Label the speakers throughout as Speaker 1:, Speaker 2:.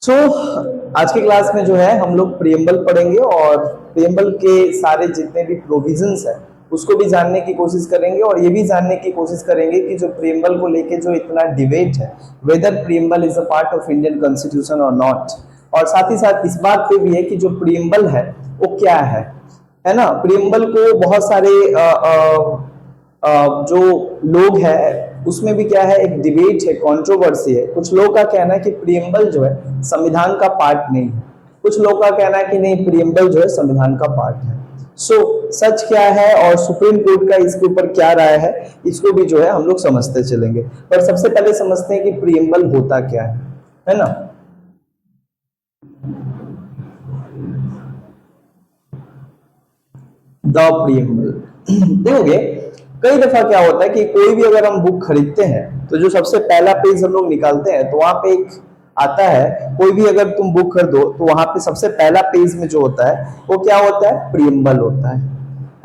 Speaker 1: सो आज के क्लास में जो है हम लोग प्रियम्बल पढ़ेंगे और प्रियम्बल के सारे जितने भी प्रोविजंस है उसको भी जानने की कोशिश करेंगे और ये भी जानने की कोशिश करेंगे कि जो प्रियम्बल को लेके जो इतना डिबेट है whether preamble is a part of Indian constitution और नॉट। और साथ ही साथ इस बात पे भी है कि जो प्रियम्बल है वो क्या है ना। प्रियम्बल को बहुत सारे जो लोग हैं उसमें भी क्या है, एक डिबेट है, कंट्रोवर्सी है। कुछ लोगों का कहना है कि प्रियम्बल जो है संविधान का पार्ट नहीं है, कुछ लोगों का कहना है कि नहीं प्रियम्बल जो है संविधान का पार्ट है। सच क्या है और सुप्रीम कोर्ट का इसके ऊपर क्या राय है, इसको भी जो है हम लोग समझते चलेंगे। पर सबसे पहले समझते हैं कि प्रियम्बल होता क्या है ना। द प्रियम्बल देखोगे कई दफा क्या होता है कि कोई भी अगर हम बुक खरीदते हैं तो जो सबसे पहला पेज हम लोग निकालते हैं तो वहां पे एक आता है, कोई भी अगर तुम बुक खरीदो तो वहां पे सबसे पहला पेज में जो होता है वो क्या होता है, प्रियम्बल होता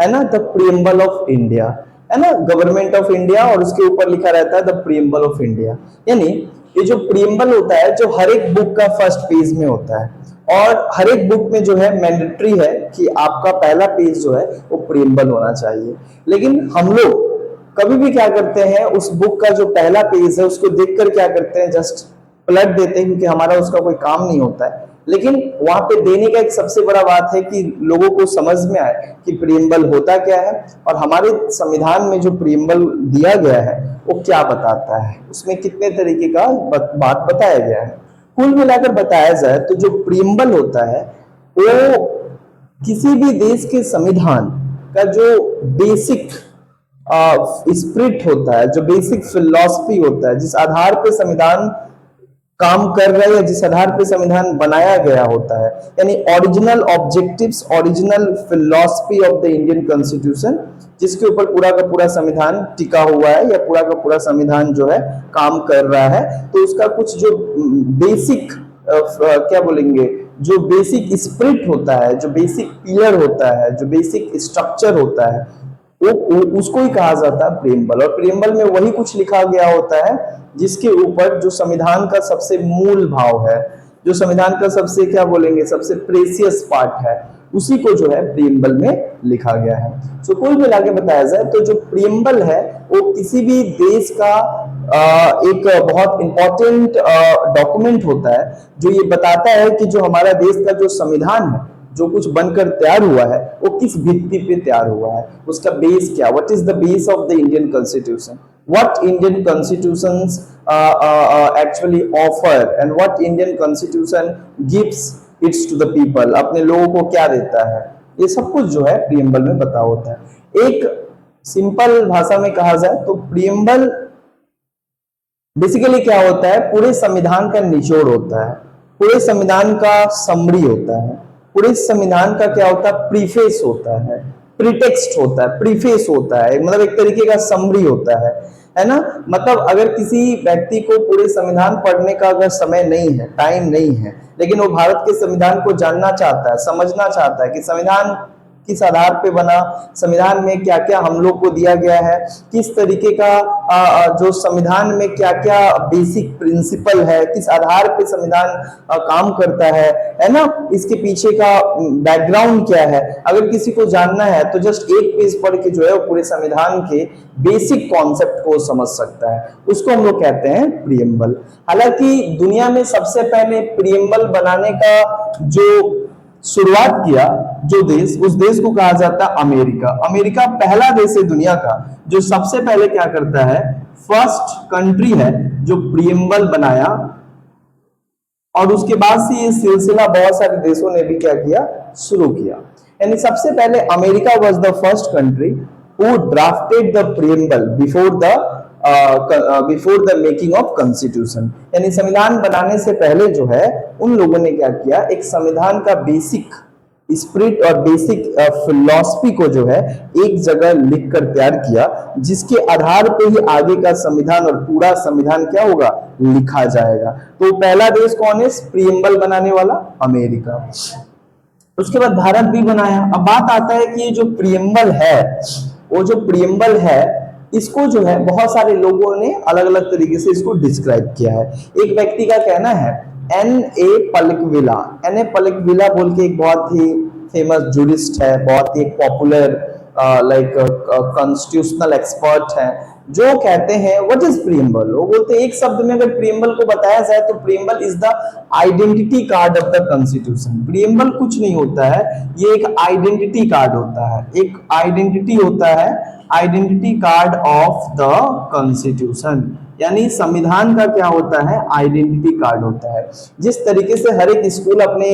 Speaker 1: है ना। द प्रियम्बल ऑफ इंडिया है ना, गवर्नमेंट ऑफ इंडिया, और उसके ऊपर लिखा रहता है द प्रियम्बल ऑफ इंडिया। यानी ये जो प्रियम्बल होता है जो हर एक बुक का फर्स्ट पेज में होता है और हर एक बुक में जो है मैंडेटरी है कि आपका पहला पेज जो है वो प्रियम्बल होना चाहिए। लेकिन हम लोग कभी भी क्या करते हैं, उस बुक का जो पहला पेज है उसको देखकर क्या करते हैं, जस्ट पलट देते हैं क्योंकि हमारा उसका कोई काम नहीं होता है। लेकिन वहां पे देने का एक सबसे बड़ा बात है कि लोगों को समझ में आए कि प्रियम्बल होता क्या है और हमारे संविधान में जो प्रियम्बल दिया गया है वो क्या बताता है, उसमें कितने तरीके का बात बताया गया है। कुल मिलाकर बताया जाए तो जो प्रियम्बल होता है वो किसी भी देश के संविधान का जो बेसिक स्पिरिट होता है, जो बेसिक फिलॉसफी होता है, जिस आधार पे संविधान काम कर रहा है या जिस आधार पे संविधान बनाया गया होता है, यानी original objectives, original philosophy of the Indian constitution, जिसके ऊपर पूरा का पूरा संविधान टिका हुआ है या पूरा का पूरा संविधान जो है काम कर रहा है, तो उसका कुछ जो बेसिक क्या बोलेंगे, जो बेसिक स्पिरिट होता है, जो बेसिक पिलर होता है, जो बेसिक स्ट्रक्चर होता है वो उसको ही कहा जाता है प्रियम्बल। और प्रियम्बल में वही कुछ लिखा गया होता है जिसके ऊपर जो संविधान का सबसे मूल भाव है, जो संविधान का सबसे क्या बोलेंगे सबसे प्रेसियस पार्ट है, उसी को जो है प्रियम्बल में लिखा गया है। सो कुल मिला के बताया जाए तो जो प्रियम्बल है वो किसी भी देश का एक बहुत इंपॉर्टेंट डॉक्यूमेंट होता है जो ये बताता है कि जो हमारा देश का जो संविधान है, जो कुछ बनकर तैयार हुआ है वो किस भित्ति पे तैयार हुआ है, उसका बेस क्या, what is the base of the Indian constitution, what Indian constitutions actually offer and what Indian constitution gives its to the people, अपने लोगों को क्या देता है, ये सब कुछ जो है प्रियम्बल में बता होता है। एक सिंपल भाषा में कहा जाए तो प्रियम्बल बेसिकली क्या होता है, पूरे संविधान का निचोड़ होता है, पूरे संविधान का समरी होता है, पूरे संविधान का क्या होता है, प्रीफेस होता है, प्रीटेक्स्ट होता है, प्रीफेस होता है, मतलब एक तरीके का समरी होता है ना। मतलब अगर किसी व्यक्ति को पूरे संविधान पढ़ने का अगर समय नहीं है, टाइम नहीं है, लेकिन वो भारत के संविधान को जानना चाहता है, समझना चाहता है कि संविधान किस आधार पे बना, संविधान में क्या क्या हम लोग को दिया गया है, किस तरीके का जो संविधान में क्या क्या बेसिक प्रिंसिपल है, किस आधार पे संविधान काम करता है ना, इसके पीछे का बैकग्राउंड क्या है, अगर किसी को जानना है तो जस्ट एक पेज पढ़ के जो है वो पूरे संविधान के बेसिक कॉन्सेप्ट को समझ सकता है, उसको हम लोग कहते हैं प्रियम्बल। हालांकि दुनिया में सबसे पहले प्रियम्बल बनाने का जो शुरुआत किया जो देश, उस देश को कहा जाता है अमेरिका। अमेरिका पहला देश है दुनिया का जो सबसे पहले क्या करता है, फर्स्ट कंट्री है जो प्रियम्बल बनाया, और उसके बाद से ये सिलसिला बहुत सारे देशों ने भी क्या किया, शुरू किया। यानी सबसे पहले America was the first country who drafted the preamble before the making of constitution. यानी संविधान बनाने से पहले जो है उन लोगों ने क्या किया, एक संविधान का बेसिक स्पिरिट और बेसिक फिलॉसफी को जो है एक जगह लिखकर तैयार किया, जिसके आधार पे ही आगे का संविधान और पूरा संविधान क्या होगा, लिखा जाएगा। तो पहला देश कौन है प्रियम्बल बनाने वाला, अमेरिका। उसके बाद भारत भी बनाया। अब बात आता है कि ये जो प्रियम्बल है, वो जो प्रियम्बल है इसको जो है बहुत सारे लोगों ने अलग अलग तरीके से इसको डिस्क्राइब किया है। एक व्यक्ति का कहना है N.A. पलकविला। N.A. पलकविला बोल के एक बहुत ही फेमस जूरिस्ट है, बहुत ही पॉपुलर लाइक कॉन्स्टिट्यूशनल एक्सपर्ट है, जो कहते हैं व्हाट इज प्रीएम्बल। वो बोलते हैं एक शब्द में अगर प्रीएम्बल को बताया जाए तो preamble is the identity card of the constitution. Preamble कुछ नहीं होता है, ये एक आइडेंटिटी कार्ड होता है, एक आइडेंटिटी होता है, identity card of the constitution. यानी संविधान का क्या होता है, आइडेंटिटी कार्ड होता है। जिस तरीके से हर एक स्कूल अपने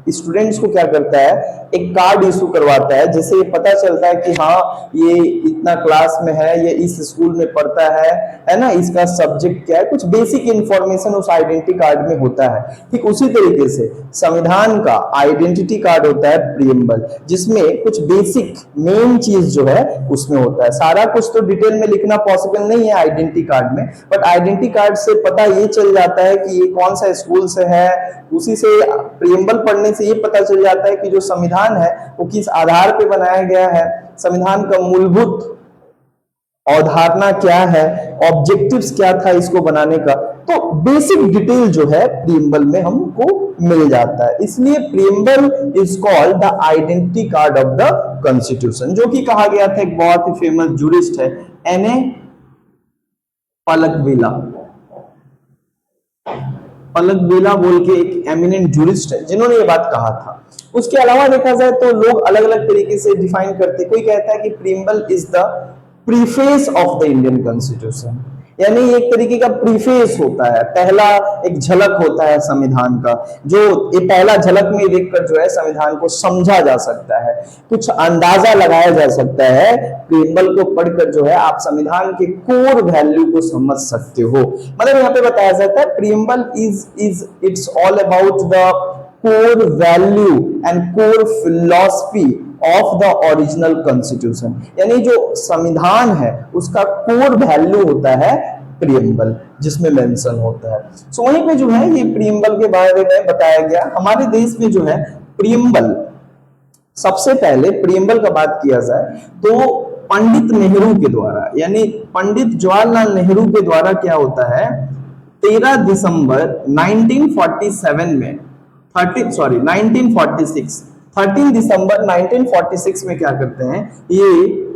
Speaker 1: स्टूडेंट्स को क्या करता है, एक कार्ड इशू करवाता है, जिससे ये पता चलता है कि हाँ ये इतना क्लास में है, ये इस स्कूल में पढ़ता है ना, इसका सब्जेक्ट क्या है, कुछ बेसिक इंफॉर्मेशन उस आइडेंटिटी कार्ड में होता है। ठीक उसी तरीके से संविधान का आइडेंटिटी कार्ड होता है प्रीएम्बल, जिसमें कुछ बेसिक मेन चीज जो है उसमें होता है। सारा कुछ तो डिटेल में लिखना पॉसिबल नहीं है आइडेंटिटी कार्ड में, बट आइडेंटिटी कार्ड से पता ये चल जाता है कि ये कौन सा स्कूल से है। उसी से प्रीएम्बल पढ़ने से ये पता चल जाता है कि जो संविधान है वो किस आधार पे बनाया गया है, संविधान का मूलभूत अवधारणा क्या है, ऑब्जेक्टिव्स क्या था इसको बनाने का। तो बेसिक डिटेल जो है प्रीएम्बल में हमको मिल जाता है। इसलिए preamble is called the identity card of the constitution, जो कि कहा गया था एक बहुत ही फेमस जूरिस्ट है N.A. पलकविला। पलकविला बोल के एक एमिनेंट जूरिस्ट है जिन्होंने ये बात कहा था। उसके अलावा देखा जाए तो लोग अलग अलग तरीके से डिफाइन करते, कोई कहता है कि preamble is the preface of the Indian constitution, यानी एक तरीके का प्रीफेस होता है, पहला एक झलक होता है संविधान का, जो ये पहला झलक में देखकर जो है संविधान को समझा जा सकता है, कुछ अंदाजा लगाया जा सकता है। प्रीएम्बल को पढ़कर जो है आप संविधान के कोर वैल्यू को समझ सकते हो। मतलब यहाँ पे बताया जाता है preamble is it's all about the core value and core philosophy of the original constitution, यानी जो संविधान है उसका कोर वैल्यू होता है प्रीएम्बल, जिसमें मेंशन होता है। सो वहीं पे जो है ये प्रीएम्बल के बारे में बताया गया। हमारे देश में जो है प्रीएम्बल, सबसे पहले प्रीएम्बल का बात किया जाए तो पंडित नेहरू के द्वारा, यानी पंडित जवाहरलाल नेहरू के द्वारा क्या होता है, 13 दिसंबर 1947 में 13 दिसंबर 1946 में क्या करते हैं, ये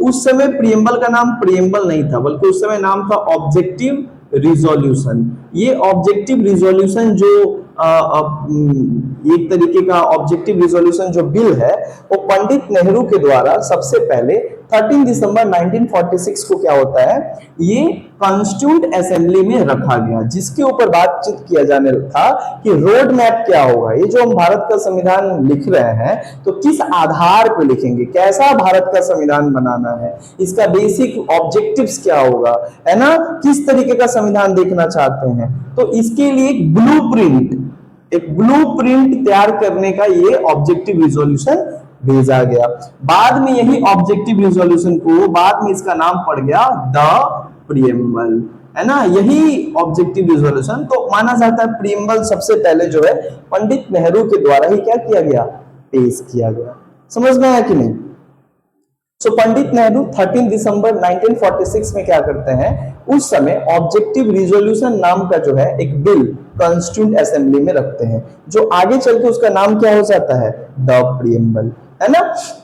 Speaker 1: उस समय प्रीएम्बल का नाम प्रीएम्बल नहीं था, बल्कि उस समय नाम था ऑब्जेक्टिव रिजोल्यूशन। ये ऑब्जेक्टिव रिजोल्यूशन जो एक तरीके का ऑब्जेक्टिव रिजोल्यूशन जो बिल है वो पंडित नेहरू के द्वारा सबसे पहले 13 दिसंबर 1946 को क्या होता है, ये कॉन्स्टिट्यूंट असेंबली में रखा गया, जिसके ऊपर बातचीत किया जाने था कि रोड मैप क्या होगा। ये जो हम भारत का संविधान लिख रहे हैं तो किस आधार पर लिखेंगे, कैसा भारत का संविधान बनाना है, इसका बेसिक ऑब्जेक्टिव्स क्या होगा, है ना, किस तरीके का संविधान देखना चाहते हैं। तो इसके लिए एक ब्लूप्रिंट तैयार करने का ये ऑब्जेक्टिव रिजोल्यूशन भेजा गया। बाद में यही ऑब्जेक्टिव रिजोल्यूशन को, बाद में इसका नाम पड़ गया द प्रीएम्बल, है ना, यही ऑब्जेक्टिव रिजोल्यूशन। तो माना जाता है प्रीएम्बल सबसे पहले जो है पंडित नेहरू के द्वारा ही क्या किया गया, पेश किया गया। समझ में आया कि नहीं। सो पंडित नेहरू 13 दिसंबर 1946 में क्या करते हैं, उस समय ऑब्जेक्टिव रिजोल्यूशन नाम का जो है एक बिल कॉन्स्टिट्यूंट असेंबली में रखते हैं, जो आगे चल के उसका नाम क्या हो जाता है, द प्रीएम्बल, है ना।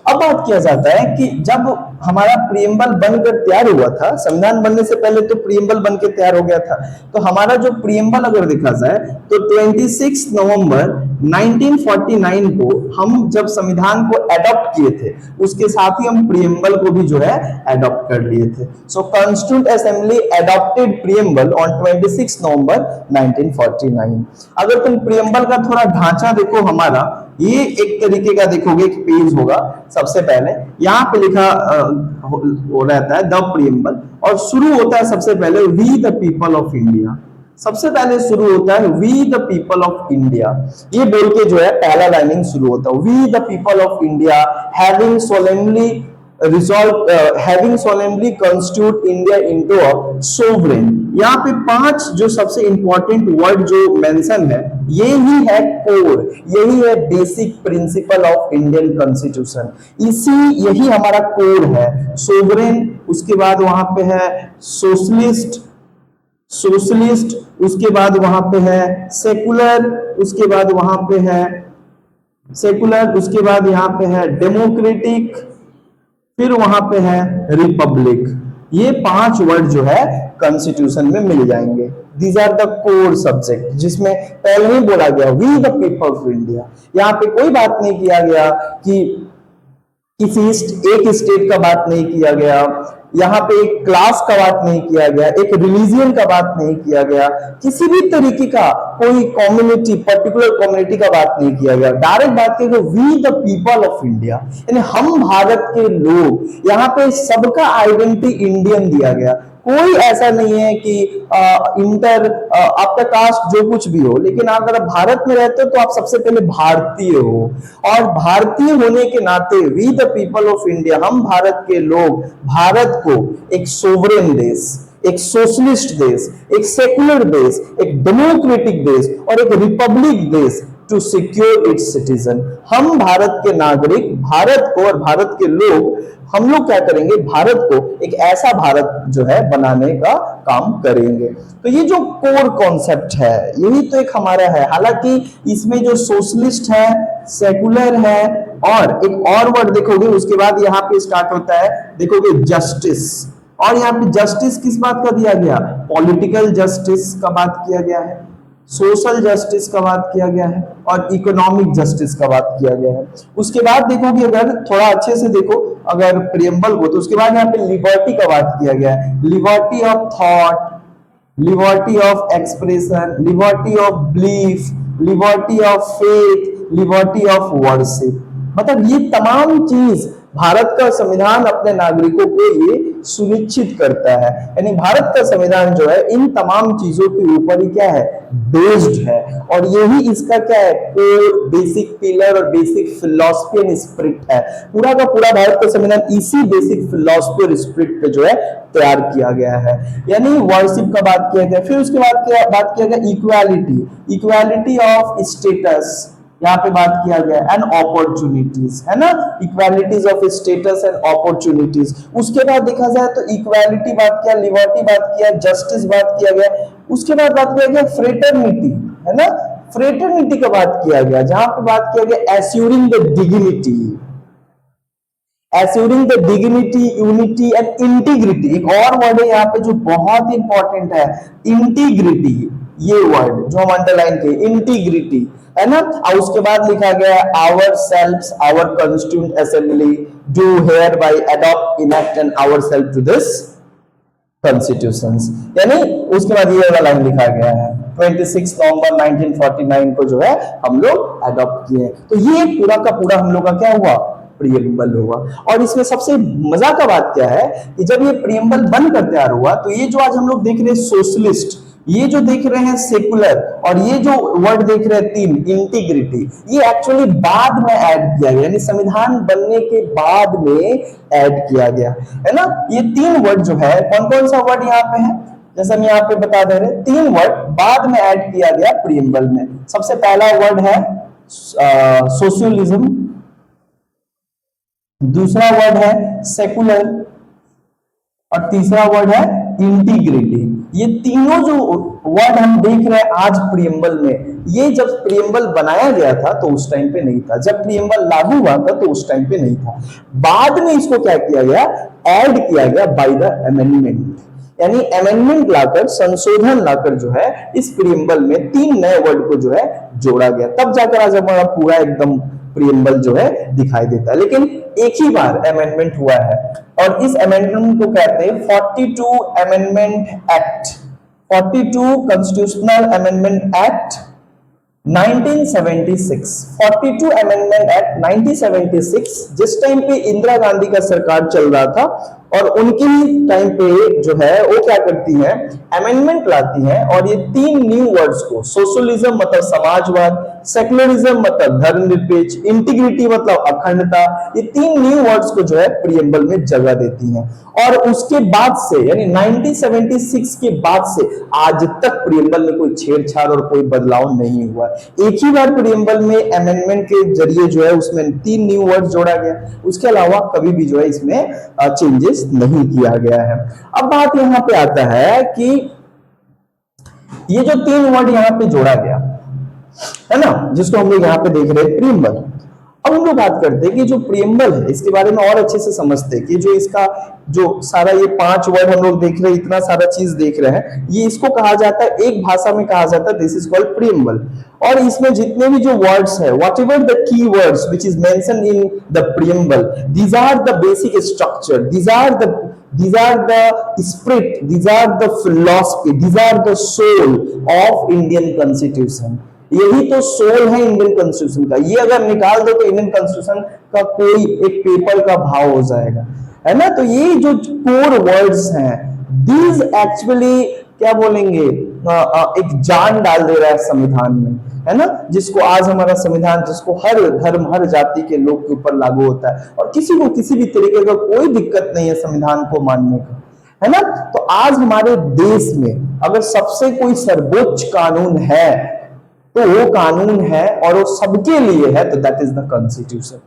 Speaker 1: अब बात किया जाता है कि जब हमारा प्रीएम्बल बनकर तैयार हुआ था, संविधान बनने से पहले तो प्रीएम्बल बनकर तैयार हो गया था, तो हमारा जो प्रीएम्बल अगर देखा जाए तो 26 नवंबर 1949 को हम जब संविधान को एडॉप्ट किए थे, उसके साथ ही हम प्रीएम्बल को भी जो है एडॉप्ट कर लिए थे। So constituent assembly adopted preamble on 26 November 1949। अगर तुम प्रीएम्बल का थोड़ा ढांचा देखो हमारा, ये एक तरीके का देखोगे, एक पेज होगा, सबसे पहले यहाँ पे लिखा हो रहता है द प्रीएम्बल, और शुरू होता है सबसे पहले we the people of India. सबसे पहले शुरू होता है we the people of India, ये बोल के जो है पहला लाइनिंग शुरू होता है, we the people of India having solemnly constitute India into a sovereign। यहाँ पे 5 जो सबसे इंपॉर्टेंट वर्ड जो मेंशन है, यही है कोर, यही है basic principle of Indian constitution, यही हमारा कोर है। सोवरेन, उसके बाद वहां पे है सोशलिस्ट, उसके बाद वहां पे है सेकुलर, उसके बाद वहां पे है सेकुलर, उसके बाद यहाँ पे है डेमोक्रेटिक, फिर वहां पे है रिपब्लिक। ये 5 वर्ड जो है कॉन्स्टिट्यूशन में मिल जाएंगे। These are the core subject, जिसमें पहले ही बोला गया we the people of India. यहाँ पे कोई बात नहीं किया गया कि किसी एक स्टेट का बात नहीं किया गया, यहाँ पे एक क्लास का बात नहीं किया गया, एक रिलीजियन का बात नहीं किया गया, किसी भी तरीके का कोई कम्युनिटी, पर्टिकुलर कम्युनिटी का बात नहीं किया गया। डायरेक्ट बात किया गया we the people of India, यानी हम भारत के लोग। यहाँ पे सबका आइडेंटिटी इंडियन दिया गया। कोई ऐसा नहीं है कि आपका कास्ट जो कुछ भी हो, लेकिन अगर आप भारत में रहते हो तो आप सबसे पहले भारतीय हो। और भारतीय होने के नाते we the people of India, हम भारत के लोग भारत को एक सोवरेन देश, एक सोशलिस्ट देश, एक सेकुलर देश, एक डेमोक्रेटिक देश और एक रिपब्लिक देश टू सिक्योर इट्स सिटीजन। हम भारत के नागरिक, भारत को और भारत के लोग, हम लोग क्या करेंगे, भारत को एक ऐसा भारत जो है बनाने का काम करेंगे। तो ये जो कोर कॉन्सेप्ट है यही तो एक हमारा है। हालांकि इसमें जो सोशलिस्ट है, सेकुलर है, और एक और वर्ड देखोगे उसके बाद यहाँ पे स्टार्ट होता है, देखोगे जस्टिस। और यहाँ पे जस्टिस किस बात का दिया गया, पॉलिटिकल जस्टिस का बात किया गया है, सोशल जस्टिस का बात किया गया है, और इकोनॉमिक जस्टिस का बात किया गया है। उसके बाद देखोगे, अगर थोड़ा अच्छे से देखो अगर प्रियम्बल को, तो उसके बाद यहाँ पे लिबर्टी का बात किया गया है, liberty of thought, liberty of expression, liberty of belief, liberty of faith, liberty of worship. मतलब ये तमाम चीज भारत का संविधान अपने नागरिकों को ये सुनिश्चित करता है। यानी भारत का संविधान जो है इन तमाम चीजों के ऊपर ही क्या है, बेस्ड है। और यही इसका क्या है, कोर, बेसिक पिलर और बेसिक फिलॉसफी एंड स्पिरिट है। पूरा का पूरा भारत का संविधान इसी बेसिक फिलॉसफी और स्पिरिट पे जो है तैयार किया गया है। यानी वर्शिप का बात किया गया। फिर उसके बाद क्या बात किया गया, इक्वालिटी, इक्वालिटी ऑफ स्टेटस यहाँ पे बात किया गया, एंड अपॉर्चुनिटीज, है ना, equalities of status and opportunities. उसके बाद देखा जाए तो इक्वालिटी बात किया, लिबर्टी बात किया, जस्टिस बात किया गया। उसके बाद बात किया गया फ्रेटर्निटी, है ना, फ्रेटर्निटी का बात किया गया, जहां पे बात किया गया assuring the dignity, assuring the dignity, unity and integrity. एक और वर्ड है यहाँ पे जो बहुत इंपॉर्टेंट है, इंटीग्रिटी। ये वर्ड जो हम अंडरलाइन किए, इंटीग्रिटी, है ना। और उसके बाद लिखा गया our selfs, our constituent assembly do hereby adopt, enact and our self to this constitutions. यानी उसके बाद ये वाला लाइन लिखा गया है 26 नवंबर 1949 को जो है हम लोग अडॉप्ट किए। तो ये पूरा का पूरा हम लोग का क्या हुआ, प्रियम्बल हुआ। और इसमें सबसे मजा का बात क्या है कि जब ये प्रियम्बल बनकर तैयार हुआ तो ये जो आज हम लोग देख रहे हैं सोशलिस्ट, ये जो देख रहे हैं सेकुलर, और ये जो वर्ड देख रहे हैं तीन, इंटीग्रिटी, ये एक्चुअली बाद में ऐड किया गया, यानी संविधान बनने के बाद में ऐड किया गया, है ना। ये तीन वर्ड जो है, कौन कौन सा वर्ड यहाँ पे है, जैसे हम यहाँ पे बता दे रहे हैं, तीन वर्ड बाद में ऐड किया गया प्रियम्बल में। सबसे पहला वर्ड है सोशलिज्म, दूसरा वर्ड है सेकुलर, और तीसरा वर्ड है इंटीग्रिटी। ये तीनों जो वर्ड हम देख रहे हैं आज प्रियम्बल में, ये जब प्रियम्बल बनाया गया था तो उस टाइम पे नहीं था, जब प्रियम्बल लागू हुआ था तो उस टाइम पे नहीं था। बाद में इसको क्या किया गया, ऐड किया गया बाय द अमेंडमेंट, यानी अमेंडमेंट लाकर, संशोधन लाकर जो है इस प्रियम्बल में तीन नए वर्ड को जो है जोड़ा गया। तब जाकर आज हमारा पूरा एकदम प्रियम्बल जो है दिखाई देता है। लेकिन एक ही बार अमेंडमेंट हुआ है, और इस अमेंडमेंट को कहते हैं 42 amendment act, 42 constitutional amendment act 1976, 42 amendment act 1976। जिस टाइम पे इंदिरा गांधी का सरकार चल रहा था, और उनके ही टाइम पे जो है वो क्या करती है, अमेंडमेंट लाती है, और ये तीन न्यू वर्ड्स को, सोशलिज्म मतलब समाजवाद, सेकुलरिज्म मतलब धर्मनिरपेक्ष, इंटीग्रिटी मतलब अखंडता, ये तीन न्यू वर्ड्स को जो है प्रियम्बल में जगह देती हैं। और उसके बाद से, यानी 1976 के बाद से आज तक प्रियम्बल में कोई छेड़छाड़ और कोई बदलाव नहीं हुआ। एक ही बार प्रियम्बल में अमेंडमेंट के जरिए जो है उसमें तीन न्यू वर्ड जोड़ा गया, उसके अलावा कभी भी जो है इसमें चेंजेस नहीं किया गया है। अब बात यहां पे आता है कि ये जो तीन वर्ड यहां पे जोड़ा गया, है ना, जिसको हम लोग यहाँ पे देख रहे हैं प्रीएम्बल। अब हम लोग बात करते हैं कि जो प्रीएम्बल है इसके बारे में और अच्छे से समझते हैं कि जो इसका जो सारा ये 5 वर्ड हम लोग देख रहे हैं, इतना सारा चीज देख रहे हैं, ये इसको कहा जाता है, एक भाषा में कहा जाता है दिस इज कॉल्ड प्रीएम्बल। और इसमें जितने भी जो वर्ड्स है, whatever the key words which is mention in the preamble, these are the basic structure, these are the spirit, these are the philosophy, these are the soul of Indian Constitution। यही तो soul है Indian constitution का। ये अगर निकाल दो तो Indian constitution का कोई एक पेपर का भाव हो जाएगा, है ना। तो ये जो कोर वर्ड्स हैं, दीज एक्चुअली क्या बोलेंगे, एक जान डाल दे रहा है संविधान में, है ना, जिसको आज हमारा संविधान, जिसको हर धर्म हर जाति के लोग के ऊपर लागू होता है और किसी को किसी भी तरीके का कोई दिक्कत नहीं है संविधान को मानने का, है ना। तो आज हमारे देश में अगर सबसे कोई सर्वोच्च कानून है तो वो कानून है और वो सबके लिए है, तो दैट इज द कॉन्स्टिट्यूशन।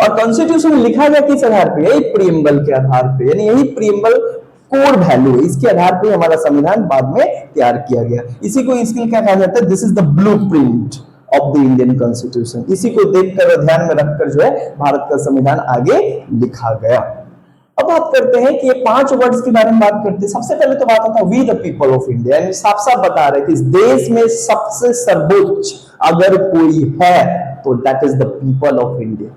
Speaker 1: और कॉन्स्टिट्यूशन लिखा गया किस आधार पे, यही प्रीएम्बल के आधार पे, यानी यही प्रीएम्बल कोर वैल्यू है, इसके आधार पे हमारा संविधान बाद में तैयार किया गया। इसी को इसके क्या कहा जाता है, this is the blueprint of the Indian constitution. इसी को देखकर और ध्यान में रखकर जो है भारत का संविधान आगे लिखा गया। अब बात करते हैं कि ये 5 वर्ड्स के बारे में बात करते हैं। सबसे पहले तो बात होता है we the people of India, यानी साफ साफ बता रहे हैं कि इस देश में सबसे सर्वोच्च अगर कोई है तो that is the people of India.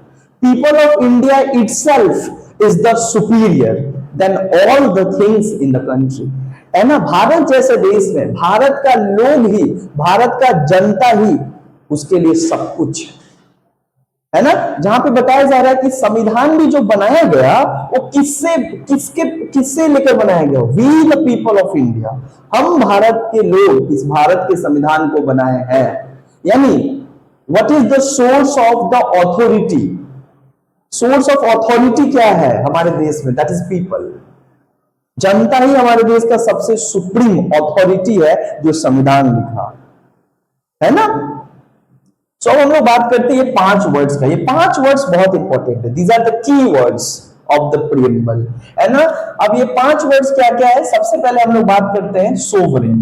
Speaker 1: People of India itself is the superior than all the things in the country, है ना। भारत जैसे देश में भारत का लोग ही, भारत का जनता ही उसके लिए सब कुछ है ना। जहां पे बताया जा रहा है कि संविधान भी जो बनाया गया वो किससे लेकर बनाया गया, we the people of India, हम भारत के लोग इस भारत के संविधान को बनाए हैं। यानी what is the source of the authority, source of authority क्या है हमारे देश में, दैट इज पीपल। जनता ही हमारे देश का सबसे सुप्रीम ऑथोरिटी है जो संविधान लिखा, है ना। सो हम लोग बात करते हैं ये 5 वर्ड्स का। ये 5 वर्ड्स बहुत इंपॉर्टेंट है, these are the key words of the preamble, है ना। अब ये 5 वर्ड्स क्या क्या है, सबसे पहले हम लोग बात करते हैं सोवरेन।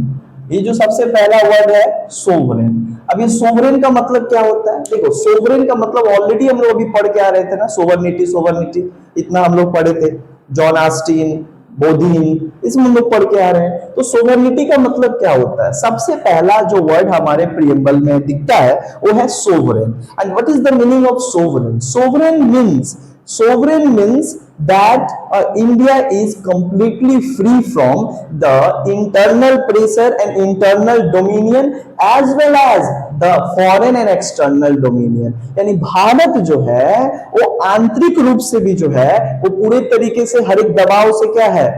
Speaker 1: ये जो सबसे पहला वर्ड है सोवरेन। अब ये सोवरेन का मतलब क्या होता है, देखो सोवरेन का मतलब ऑलरेडी हम लोग अभी पढ़ के आ रहे थे ना, सोवर्निटी सोवर्निटी इतना हम लोग पढ़े थे, जॉन ऑस्टिन, बोधिन, इसमें हम लोग पढ़ के आ रहे हैं। तो सोवर्निटी का मतलब क्या होता है, सबसे पहला जो वर्ड हमारे प्रीएम्बल में दिखता है वो है sovereign. And what is the meaning of sovereign, sovereign means that India is completely free from the internal pressure and internal dominion as well as the foreign and external dominion। यानी भारत जो है वो आंतरिक रूप से भी जो है वो पूरे तरीके से हर एक दबाव से क्या है,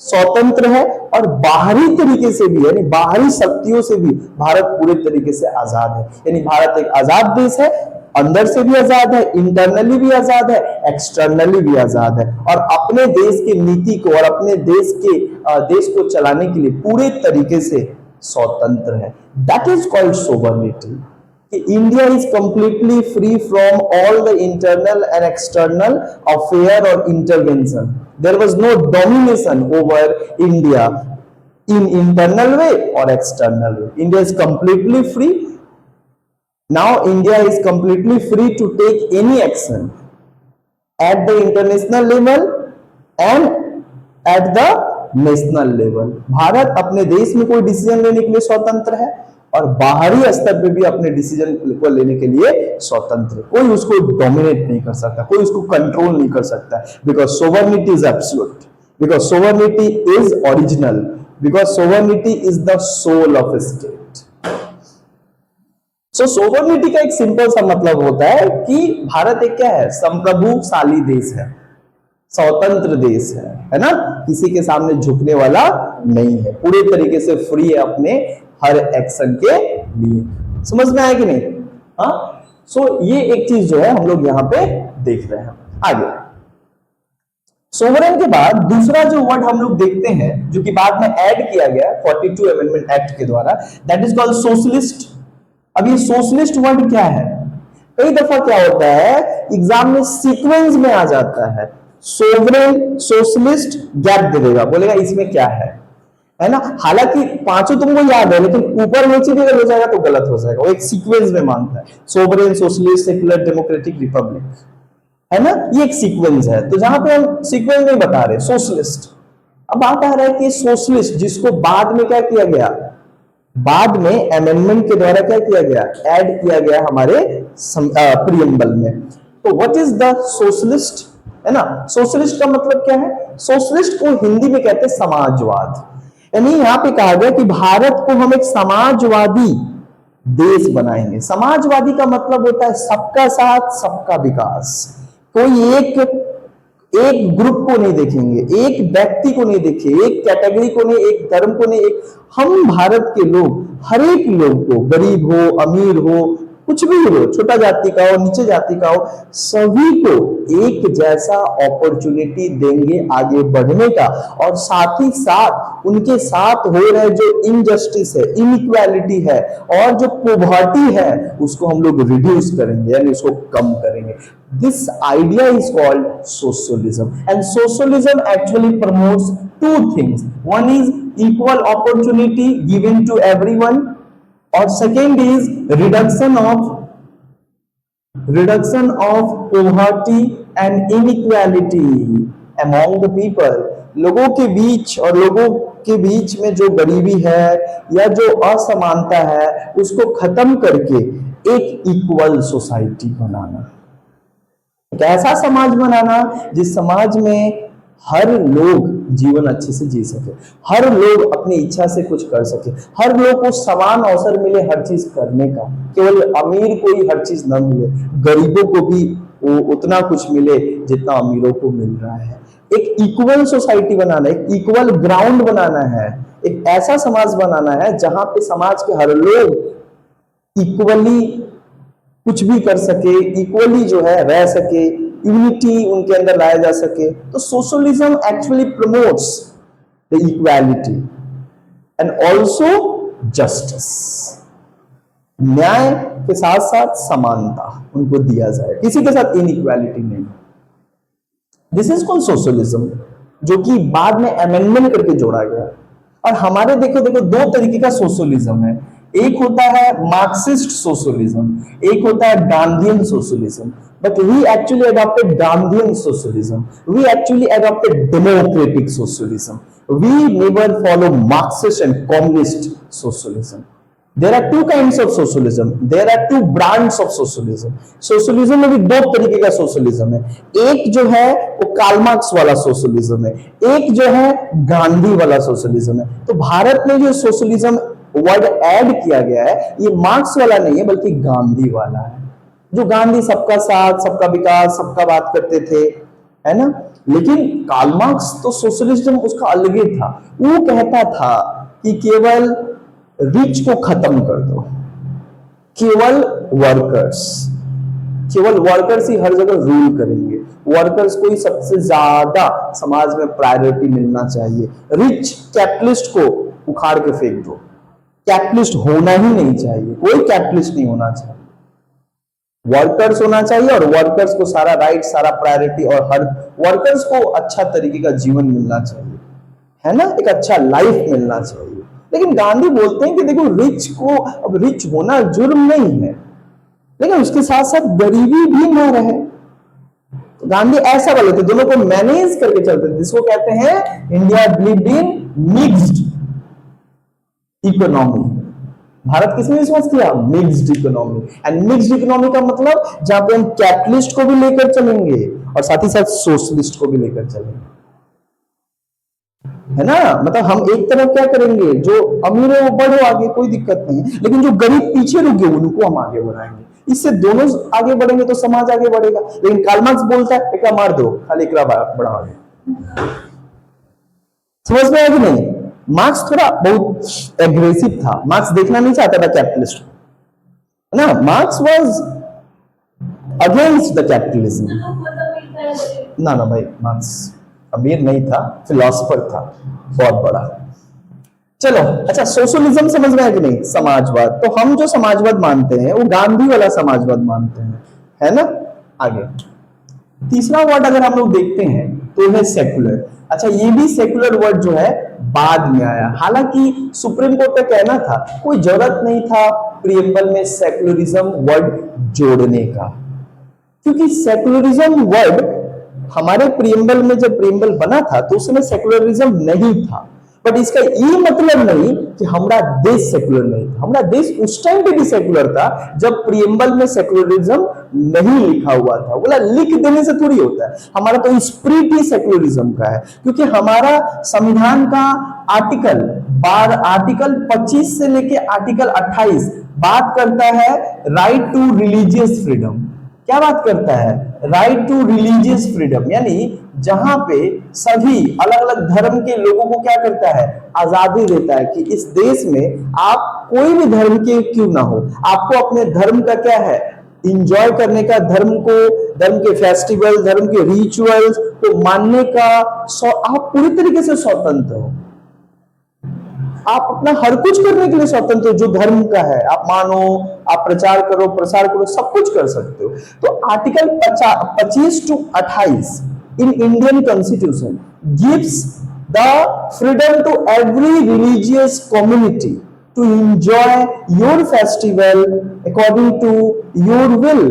Speaker 1: स्वतंत्र है, और बाहरी तरीके से भी, यानी बाहरी शक्तियों से भी भारत पूरे तरीके से आजाद है। यानी भारत एक आजाद देश है, अंदर से भी आजाद है, इंटरनली भी आजाद है, एक्सटर्नली भी आजाद है, और अपने देश की नीति को और अपने देश को चलाने के लिए पूरे तरीके से स्वतंत्र है। That is called sovereignty. India is completely free from all the internal and external affair और intervention. There was no domination over India in internal way और external way. India is completely free. Now India is completely free to take any action at the international level and at the national level। Bharat अपने देश में कोई decision लेने के लिए स्वतंत्र है और बाहरी स्तर पे भी अपने डिसीजन को लेने के लिए स्वतंत्र है। कोई उसको डोमिनेट नहीं कर सकता, कोई उसको कंट्रोल नहीं कर सकता, because sovereignty is absolute, because sovereignty is original, because sovereignty is the soul of a state. So sovereignty का एक सिंपल सा मतलब होता है कि भारत एक क्या है, संप्रभुशाली देश है, स्वतंत्र देश है ना, किसी के सामने झुकने वाला नहीं है, पूरे तरीके से फ्री है अपने हर एक्शन के लिए। समझ में आया कि नहीं? हाँ। सो ये एक चीज जो है हम लोग यहाँ पे देख रहे हैं। आगे सोवरेन के बाद दूसरा जो वर्ड हम लोग देखते हैं जो कि बाद में ऐड किया गया 42 अमेंडमेंट एक्ट के द्वारा, दैट इज कॉल्ड सोशलिस्ट। अब ये सोशलिस्ट वर्ड क्या है, कई दफा क्या होता है एग्जाम में सीक्वेंस में आ जाता है, सोवरेन सोशलिस्ट गैप दे देगा, बोलेगा इसमें क्या है। है ना। हालांकि पांचों तुमको याद है, लेकिन ऊपर नीचे भी अगर हो जाएगा तो गलत हो जाएगा। वो एक सीक्वेंस में मानता है, sovereign, socialist, secular, democratic, Republic, है ना, ये एक सीक्वेंस है। तो जहां पे हम सीक्वेंस नहीं बता रहे, सोशलिस्ट। अब बात आ रहा है कि सोशलिस्ट जिसको बाद में क्या किया गया, बाद में अमेंडमेंट के द्वारा क्या किया गया, ऐड किया गया हमारे प्रियम्बल में। तो व्हाट इज द सोशलिस्ट, है ना। सोशलिस्ट का मतलब क्या है, सोशलिस्ट को हिंदी में कहते हैं समाजवाद। यानी यहां पे कहा गया कि भारत को हम एक समाजवादी देश बनाएंगे। समाजवादी का मतलब होता है सबका साथ, सबका विकास। कोई एक ग्रुप को नहीं देखेंगे, एक व्यक्ति को नहीं देखेंगे, एक कैटेगरी को नहीं, एक धर्म को नहीं, एक हम भारत के लोग, हर एक लोग को, गरीब हो, अमीर हो, कुछ भी हो, छोटा जाति का हो, नीचे जाति का हो, सभी को एक जैसा अपॉर्चुनिटी देंगे आगे बढ़ने का। और साथ ही साथ उनके साथ हो रहे जो इनजस्टिस है, इनइक्वालिटी है और जो पोवर्टी है, उसको हम लोग रिड्यूस करेंगे, यानी उसको कम करेंगे। This idea is called socialism, and socialism actually promotes two things. One is equal opportunity given to everyone, or second is reduction of poverty and inequality among the people. लोगों के बीच और लोगों के बीच में जो गरीबी है या जो असमानता है, उसको खत्म करके एक इक्वल सोसाइटी बनाना, एक ऐसा समाज बनाना जिस समाज में हर लोग जीवन अच्छे से जी सके, हर लोग अपनी इच्छा से कुछ कर सके, हर लोग को समान अवसर मिले हर चीज करने का। केवल अमीर को ही हर चीज न मिले, गरीबों को भी वो उतना कुछ मिले जितना अमीरों को मिल रहा है। एक इक्वल सोसाइटी बनाना, एक इक्वल ग्राउंड बनाना है, एक ऐसा समाज बनाना है जहां पे समाज के हर लोग इक्वली कुछ भी कर सके, इक्वली जो है रह सके, यूनिटी उनके अंदर लाया जा सके। तो socialism actually promotes the equality and also justice. न्याय के साथ साथ समानता उनको दिया जाए, किसी के साथ इनइक्वालिटी नहीं। दिस इज कॉल्ड सोशलिज्म, जो कि बाद में अमेंडमेंट करके जोड़ा गया। और हमारे देखो दो तरीके का सोशलिज्म है। एक होता है मार्क्सिस्ट सोशलिज्म, एक होता है Gandhian socialism. But we actually adopted Gandhian socialism, we actually adopted democratic socialism, we never follow Marxist and communist socialism. There are two kinds of socialism. There are two brands of socialism. Socialism में भी दो तरीके का socialism है। एक जो है वो कार्ल मार्क्स वाला सोशलिज्म है, एक जो है गांधी वाला सोशलिज्म है। तो भारत में जो सोशलिज्म वर्ड ऐड किया गया है, ये मार्क्स वाला नहीं है बल्कि गांधी वाला है। जो गांधी सबका साथ, सबका विकास, सबका बात करते थे, है ना। लेकिन कार्ल मार्क्स तो सोशलिज्म उसका अलग ही था। वो कहता था कि केवल रिच को खत्म कर दो, केवल वर्कर्स ही हर जगह रूल करेंगे, वर्कर्स को ही सबसे ज्यादा समाज में प्रायोरिटी मिलना चाहिए। रिच कैपिटलिस्ट को उखाड़ के फेंक दो, कैपिटलिस्ट होना ही नहीं चाहिए, कोई कैपिटलिस्ट नहीं होना चाहिए, वर्कर्स होना चाहिए। और वर्कर्स को सारा राइट, सारा प्रायोरिटी, और हर वर्कर्स को अच्छा तरीके का जीवन मिलना चाहिए, है ना, एक अच्छा लाइफ मिलना चाहिए। लेकिन गांधी बोलते हैं कि देखो रिच को, अब रिच होना जुर्म नहीं है, लेकिन उसके साथ साथ गरीबी भी ना रहे। तो गांधी ऐसा वाले थे, दोनों को मैनेज करके चलते थे, जिसको कहते हैं India believed in mixed economy. Bharat किसने विश्वास किया? Mixed economy. And mixed economy का मतलब जहां पे हम कैपिटलिस्ट को भी लेकर चलेंगे और साथ ही साथ सोशलिस्ट को भी लेकर चलेंगे, है ना। मतलब हम एक तरफ क्या करेंगे, जो अमीर है वो बढ़ो आगे, कोई दिक्कत नहीं है, लेकिन जो गरीब पीछे रुक गए उनको हम आगे बढ़ाएंगे। इससे दोनों आगे बढ़ेंगे तो समाज आगे बढ़ेगा। लेकिन कार्ल मार्क्स बोलता है एकरा मार दो, खाली एकरा बढ़ाओ। समझ में आया कि नहीं? मार्क्स थोड़ा बहुत एग्रेसिव था, मार्क्स देखना नहीं चाहता था कैपिटलिस्ट, है ना। Marks was against the capitalism. ना भाई, मार्क्स अमीर नहीं था, फिलोसफर था बहुत बड़ा। चलो अच्छा, सोशलिज्म समझ में आया कि नहीं? समाजवाद। तो हम जो समाजवाद मानते हैं वो गांधी वाला समाजवाद मानते हैं, है ना। आगे तीसरा वर्ड अगर हम लोग देखते हैं तो है सेकुलर। अच्छा, ये भी सेकुलर वर्ड जो है बाद में आया, हालांकि सुप्रीम कोर्ट का कहना था कोई जरूरत नहीं था प्रियम्बल में सेकुलरिज्म वर्ड जोड़ने का, क्योंकि सेकुलरिज्म वर्ड हमारे प्रियम्बल में जब प्रियम्बल बना था तो उसमें सेकुलरिज्म नहीं था। बट इसका ये मतलब नहीं कि हमारा देश सेकुलर नहीं था, हमारा देश उस टाइम पे भी सेकुलर था जब प्रियम्बल में सेकुलरिज्म नहीं लिखा हुआ था। बोला लिख देने से थोड़ी होता है, हमारा तो स्पिरिट ही सेकुलरिज्म का है, क्योंकि हमारा संविधान का आर्टिकल 25 से लेके आर्टिकल 28 बात करता है राइट टू रिलीजियस फ्रीडम। क्या बात करता है? राइट टू रिलीजियस फ्रीडम, यानी जहां पे सभी अलग अलग धर्म के लोगों को क्या करता है, आजादी देता है कि इस देश में आप कोई भी धर्म के क्यों ना हो, आपको अपने धर्म का क्या है, इंजॉय करने का, धर्म के फेस्टिवल, धर्म के रिचुअल्स को मानने का आप पूरी तरीके से स्वतंत्र हो। आप अपना हर कुछ करने के लिए स्वतंत्र हो, जो धर्म का है आप मानो, आप प्रचार करो, प्रसार करो, सब कुछ कर सकते हो। तो article 25 to 28 in Indian constitution gives the freedom to every religious community to enjoy your festival according to your will.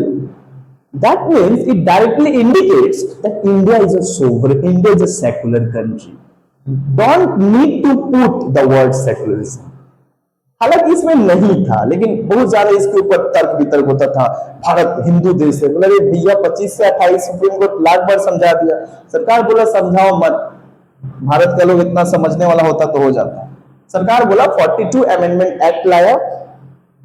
Speaker 1: That means it directly indicates that India is a sovereign, India is a secular country. Don't need to put the word secularism. हालांकि इसमें नहीं था, लेकिन बहुत ज्यादा इसके ऊपर तर्क वितर्क होता था। भारत हिंदू देश है, बोला भैया 25 से 28 सुप्रीम कोर्ट लाख बार समझा दिया, सरकार बोला समझाओ मत, भारत का लोग इतना समझने वाला होता तो हो जाता। सरकार बोला 42 अमेंडमेंट एक्ट लाया,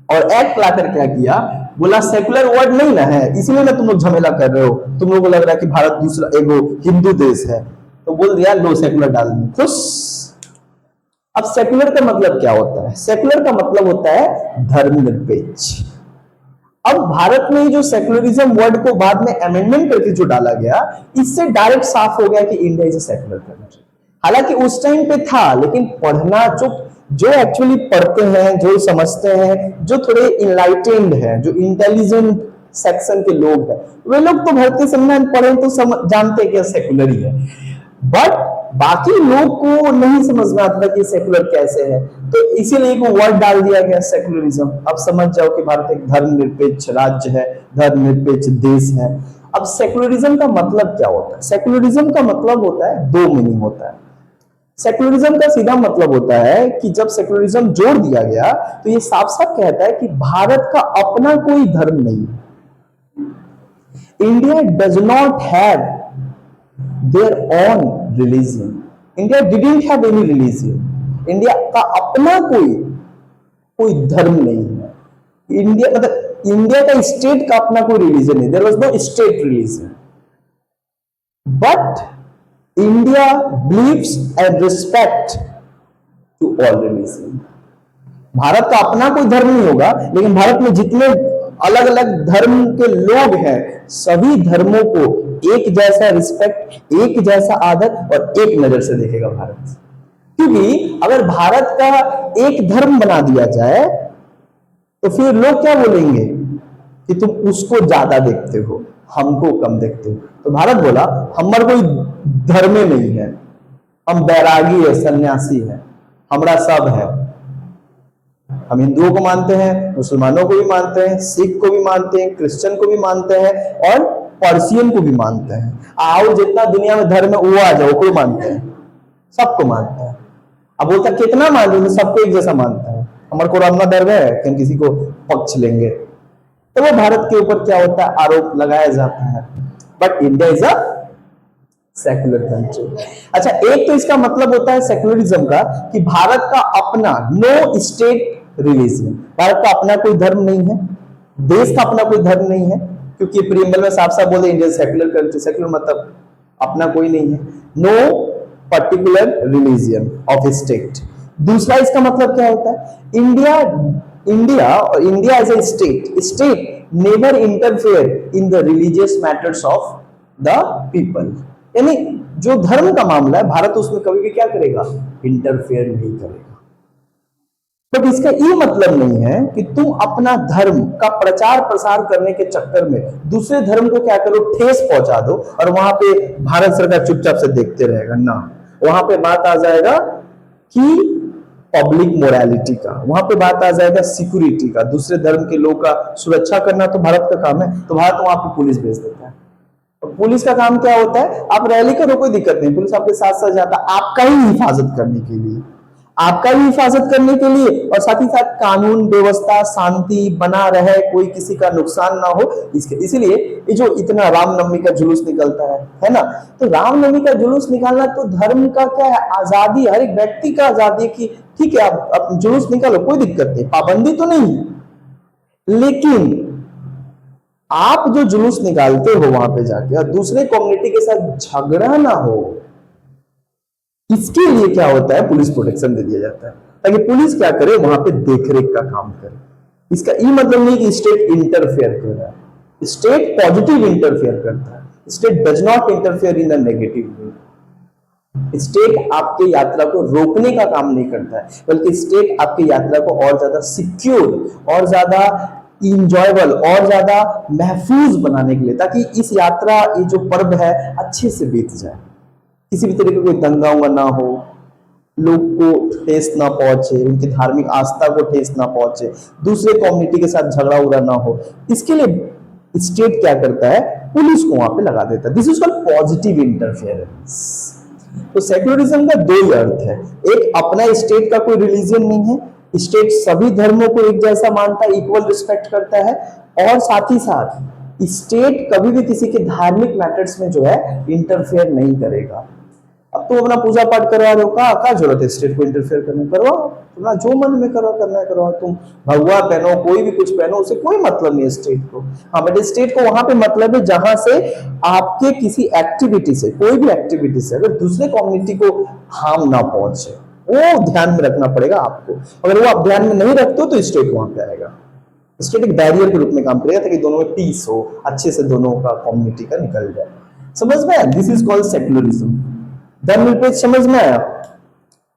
Speaker 1: और एक्ट लाकर क्या किया, बोला सेकुलर वर्ड नहीं ना है, इसलिए ना तुम लोग झमेला कर रहे हो, तुम लोगों को लग रहा है कि भारत दूसरा एगो हिंदू देश है, तो बोल दिया लो सेकुलर डाल दिया, खुश। अब सेकुलर का मतलब क्या होता है? सेकुलर का मतलब होता है धर्मनिरपेक्ष। अब भारत में जो सेकुलरिज्म वर्ड को बाद में अमेंडमेंट करके जो डाला गया, इससे डायरेक्ट साफ हो गया कि India is a secular country. हालांकि उस टाइम पे था, लेकिन पढ़ना जो एक्चुअली पढ़ते हैं, जो समझते हैं, जो थोड़े इनलाइटेंड हैं, जो इंटेलिजेंट सेक्शन के लोग हैं, वे लोग तो भारतीय संविधान पढ़े तो जानते हैं कि सेकुलर ही है। बट बाकी लोग को नहीं समझ में आता कि सेकुलर कैसे है, तो इसीलिए एक वर्ड डाल दिया गया सेकुलरिज्म। अब समझ जाओ कि भारत एक धर्मनिरपेक्ष राज्य है, धर्मनिरपेक्ष देश है। अब सेकुलरिज्म का मतलब क्या होता है? सेकुलरिज्म का मतलब होता है, दो मीनिंग होता है। सेकुलरिज्म का सीधा मतलब होता है कि जब सेकुलरिज्म जोड़ दिया गया तो ये साफ साफ कहता है कि भारत का अपना कोई धर्म नहीं है। India does not have their own religion, India didn't have any religion. India का अपना कोई धर्म नहीं है। इंडिया मतलब इंडिया का स्टेट का अपना कोई रिलीजन नहीं, there was no state religion, but India believes and respect to all religion. Bharat का अपना कोई धर्म नहीं होगा, लेकिन भारत में जितने अलग अलग धर्म के लोग हैं, सभी धर्मों को एक जैसा रिस्पेक्ट, एक जैसा आदर और एक नजर से देखेगा भारत। क्योंकि अगर भारत का एक धर्म बना दिया जाए तो फिर लोग क्या बोलेंगे कि तुम उसको ज्यादा देखते हो, हमको कम देखते हो। तो भारत बोला हमारा कोई धर्म नहीं है, हम बैरागी है, सन्यासी है, हमारा सब है। हम हिंदुओं को मानते हैं, मुसलमानों को भी मानते हैं, सिख को भी मानते हैं, क्रिश्चियन को भी मानते हैं और पर्शियन को भी मानते हैं। आओ जितना दुनिया में धर्म है वो आ जाओ, कोई मानते हैं, सबको मानते हैं। अब बोलता कितना मान लो, सबको एक जैसा मानता है। हमारे को अपना धर्म है कि हम किसी को पक्ष लेंगे, तो वो भारत के ऊपर क्या होता है, आरोप लगाया जाता है। But India is a secular country. अच्छा, एक तो इसका मतलब होता है सेकुलरिज्म का कि भारत का अपना नो स्टेट रिलीजन, भारत का अपना कोई धर्म नहीं है, देश का अपना कोई धर्म नहीं है, क्योंकि प्रीएम्बल में साफ साफ बोले इंडिया सेकुलर कंट्री। सेकुलर मतलब अपना कोई नहीं है, no particular religion of state. दूसरा इसका मतलब क्या होता है, India as a state never interfere in the religious matters of the people. यानी जो धर्म का मामला है, भारत उसमें कभी भी क्या करेगा, इंटरफेयर नहीं करेगा। बट इसका ये मतलब नहीं है कि तुम अपना धर्म का प्रचार प्रसार करने के चक्कर में दूसरे धर्म को क्या करो, ठेस पहुंचा दो और वहां पे भारत सरकार चुपचाप से देखते रहेगा ना। वहां पे बात आ जाएगा कि पब्लिक मोरालिटी का, वहां पे बात आ जाएगा सिक्योरिटी का, दूसरे धर्म के लोग का सुरक्षा करना तो भारत का काम है, तो भारत वहां पे पुलिस भेज देता है। और पुलिस का काम क्या होता है, आप रैली करो कोई दिक्कत नहीं, पुलिस आपके साथ साथ जाता है आपका ही हिफाजत करने के लिए, आपका भी हिफाजत करने के लिए, और साथ ही साथ कानून व्यवस्था शांति बना रहे, कोई किसी का नुकसान ना हो इसके। इसीलिए ये जो इतना रामनवमी का जुलूस निकलता है ना, तो रामनवमी का जुलूस निकालना तो धर्म का क्या है, आजादी, हर एक व्यक्ति का आजादी है कि ठीक है आप जुलूस निकालो, कोई दिक्कत नहीं, पाबंदी तो नहीं है, लेकिन आप जो जुलूस निकालते हो वहां पे जाके और दूसरे कम्युनिटी के साथ झगड़ा ना हो, इसके लिए क्या होता है, पुलिस प्रोटेक्शन दे दिया जाता है, ताकि पुलिस क्या करे, वहां पे देखरेख का काम करे। इसका ये मतलब नहीं कि स्टेट इंटरफेयर कर रहा है, स्टेट पॉजिटिव इंटरफेयर करता है, state does not interfere in a negative way. State आपके यात्रा को रोकने का काम नहीं करता है, बल्कि स्टेट आपकी यात्रा को और ज्यादा सिक्योर, और ज्यादा इंजॉयबल, और ज्यादा महफूज बनाने के लिए, ताकि इस यात्रा, ये जो पर्व है अच्छे से बीत जाए, किसी भी तरीके का कोई दंगा उंगा ना हो, लोग को ठेस ना पहुंचे, उनकी धार्मिक आस्था को ठेस ना पहुंचे, दूसरे कम्युनिटी के साथ झगड़ा उगड़ा ना हो, इसके लिए स्टेट क्या करता है, पुलिस को वहां पे लगा देता है। This is called positive interference. तो सेक्युलरिज्म का दो ही अर्थ है, एक अपना स्टेट का कोई रिलीजन नहीं है, स्टेट सभी धर्मों को एक जैसा मानता है, इक्वल रिस्पेक्ट करता है, और साथ ही साथ स्टेट कभी भी किसी के धार्मिक मैटर्स में जो है इंटरफेयर नहीं करेगा। अब तुम अपना पूजा पाठ करवा रहे हो, क्या जरूरत है स्टेट को इंटरफेयर करने, करवाओ, तुम्हारा जो मन में करवा करना है करवाओ, तुम भगवा पहनो, कोई भी कुछ पहनो, उसे कोई मतलब नहीं है स्टेट को। हाँ, बट स्टेट को वहां पे मतलब है जहां से आपके किसी एक्टिविटी से, कोई भी एक्टिविटी से अगर दूसरे कम्युनिटी को हार्म ना पहुंचे, वो ध्यान में रखना पड़ेगा आपको। अगर वो आप ध्यान में नहीं रखते हो तो स्टेट वहां पे आएगा। स्टेट एक बैरियर के रूप में काम करेगा ताकि दोनों में पीस हो, अच्छे से दोनों का कम्युनिटी का निकल जाए। समझ में आया? This is called secularism. धर्मनिरपेक्ष समझ में आया?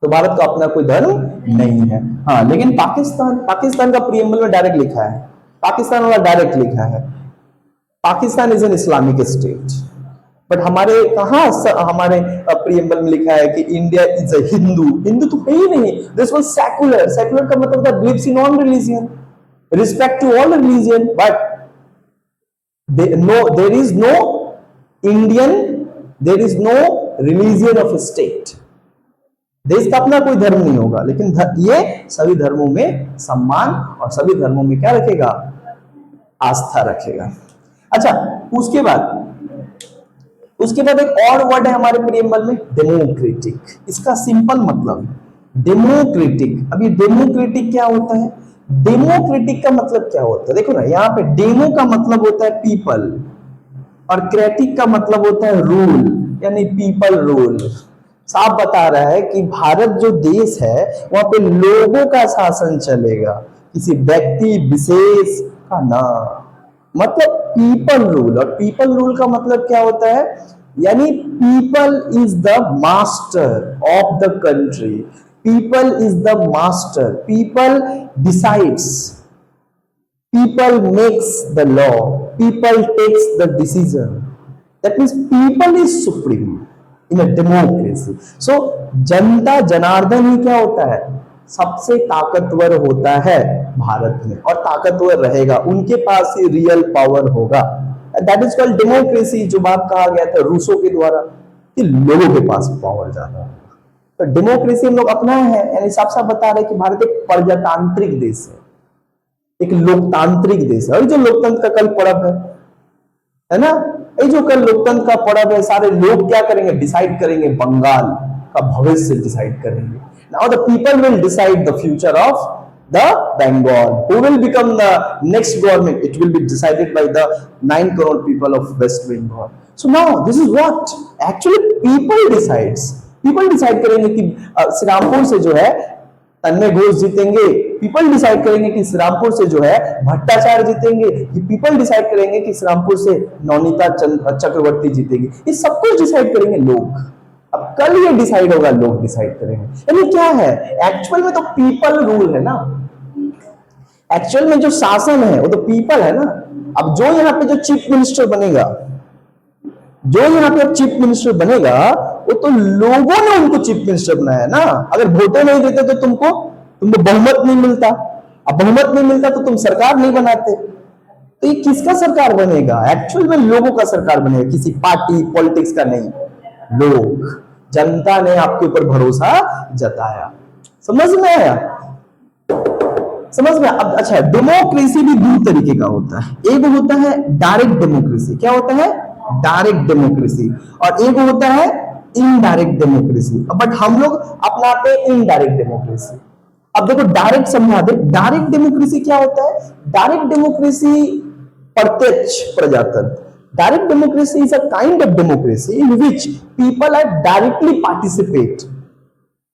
Speaker 1: तो भारत का अपना कोई धर्म नहीं है। हाँ, लेकिन पाकिस्तान का प्रीएम्बल में डायरेक्ट लिखा है, पाकिस्तान वाला डायरेक्ट लिखा है, Pakistan is an Islamic state. But हमारे कहा, हमारे प्रीएम्बल में लिखा है कि India is a Hindu. Hindu तो है ही नहीं, दिस वाज सेकुलर। सेकुलर का मतलब था believes in all religion, respect to all religion, but there is no Indian, there is no religion of state. देश का अपना कोई धर्म नहीं होगा, लेकिन ये सभी धर्मों में सम्मान और सभी धर्मों में क्या रखेगा, आस्था रखेगा। अच्छा, उसके बाद एक और वर्ड है हमारे प्रीएम्बल में, डेमोक्रेटिक। इसका सिंपल मतलब डेमोक्रेटिक। अब ये डेमोक्रेटिक क्या होता है, डेमोक्रेटिक का मतलब क्या होता है, देखो ना, यहाँ पे डेमो का मतलब होता है पीपल, और क्रेटिक का मतलब होता है रूल, यानी पीपल रूल। साफ बता रहा है कि भारत जो देश है वहां पे लोगों का शासन चलेगा, किसी व्यक्ति विशेष का ना, मतलब पीपल रूल। और पीपल रूल का मतलब क्या होता है, यानी people is the master of the country, people is the master, people decides, people makes the law, people takes the decision. That means people is supreme in a democracy. So जनता जनार्दन ही क्या होता है, सबसे ताकतवर होता है भारत में, और ताकतवर रहेगा, उनके पास ही रियल पावर होगा। That is called democracy. जो बात कहा गया था रूसो के द्वारा कि लोगों के पास पावर ज्यादा है, तो डेमोक्रेसी हम लोग अपनाए हैं। यानी साफ साफ बता रहे कि भारत एक प्रजातांत्रिक देश है, एक लोकतांत्रिक देश है। और जो लोकतंत्र का कल पर्व है ना, ये जो कल लोकतंत्र का पर्व है, सारे लोग क्या करेंगे, डिसाइड करेंगे, बंगाल का भविष्य डिसाइड करेंगे। Now the people will decide the future of the Bengal, who will become the next government, it will be decided by the 9 crore people of West Bengal. So now this is what actually people decides. People decide करेंगे कि श्री रामपुर से जो है तन्मय घोष जीतेंगे, people decide करेंगे कि श्रीरामपुर से जो है भट्टाचार्य जीतेंगे, कि पीपल डिसाइड करेंगे कि श्रीरामपुर से नवनीता चक्रवर्ती जीतेगी। ये सब कुछ डिसाइड करेंगे लोग। अब कल ये डिसाइड होगा, लोग डिसाइड करेंगे। यानी क्या है, एक्चुअल में तो पीपल रूल है ना, एक्चुअल में जो शासन है वो तो पीपल है ना। अब जो यहाँ पे जो चीफ मिनिस्टर बनेगा, जो यहाँ पे चीफ मिनिस्टर बनेगा, वो तो लोगों ने उनको चीफ मिनिस्टर बनाया ना। अगर वोटे नहीं देते तो तुमको बहुमत नहीं मिलता, अब बहुमत नहीं मिलता तो तुम सरकार नहीं बनाते। तो ये किसका सरकार बनेगा? एक्चुअल में लोगों का सरकार बनेगा, किसी पार्टी पॉलिटिक्स का नहीं। लोग, जनता ने आपके ऊपर भरोसा जताया। समझ में आया? समझ में? अब अच्छा, डेमोक्रेसी भी दो तरीके का होता है। एक होता है डायरेक्ट डेमोक्रेसी। क्या होता है? Direct democracy. और एक होता है इनडायरेक्ट डेमोक्रेसी। बट हम लोग अपनाते हैं इनडायरेक्ट डेमोक्रेसी। अब देखो, डायरेक्ट समझा दे। डायरेक्ट डेमोक्रेसी क्या होता है? डायरेक्ट डेमोक्रेसी प्रत्यक्ष प्रजातंत्र। Direct democracy is a kind of democracy in which people are directly participate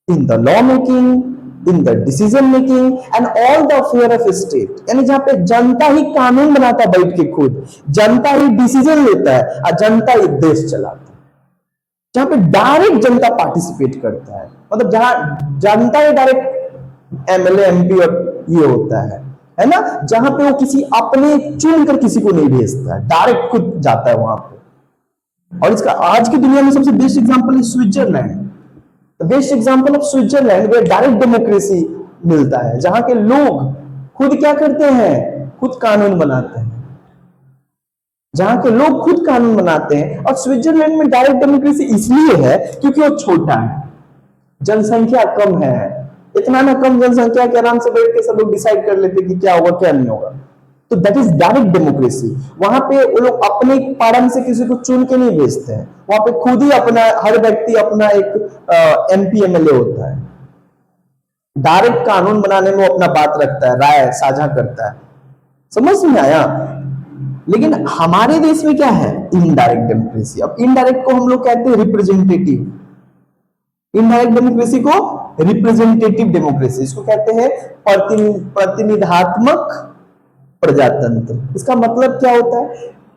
Speaker 1: in the law making, in the decision making and all the affair of state। यानी जहां पे जनता ही कानून बनाता है बैठ के, खुद जनता ही डिसीजन लेता है और जनता ही देश चलाता है। जहां पे डायरेक्ट जनता पार्टिसिपेट करता है, मतलब जहां जनता ही डायरेक्ट एमएलए एमपी और ये होता है ना, जहां पे वो किसी अपने चुनकर किसी को नहीं भेजता है, डायरेक्ट खुद जाता है वहां पे। और इसका आज की दुनिया में सबसे बेस्ट एग्जांपल है Switzerland. Best example of Switzerland में डायरेक्ट डेमोक्रेसी मिलता है, जहां के लोग खुद क्या करते हैं? खुद कानून बनाते हैं। जहां के लोग खुद कानून बनाते हैं। और स्विट्जरलैंड में डायरेक्ट डेमोक्रेसी इसलिए है क्योंकि वो छोटा है, जनसंख्या कम है। इतना ना कम जनसंख्या के आराम से बैठ के सब लोग डिसाइड कर लेते कि क्या होगा क्या नहीं होगा। तो दैट इज डायरेक्ट डेमोक्रेसी। वहां पे वो लोग अपने पार्टी से किसी को चुन के नहीं भेजते हैं, वहां पे खुद ही अपना, हर व्यक्ति अपना एक एमपी एमएलए होता है। डायरेक्ट कानून बनाने में वो अपना बात रखता है, राय साझा करता है। समझ में आया? लेकिन हमारे देश में क्या है? Indirect democracy. अब इनडायरेक्ट को हम लोग कहते हैं रिप्रेजेंटेटिव। इनडायरेक्ट डेमोक्रेसी को रिप्रेजेंटेटिव डेमोक्रेसी, इसको कहते हैं प्रतिनिधात्मक प्रजातंत्र। इसका मतलब क्या होता है?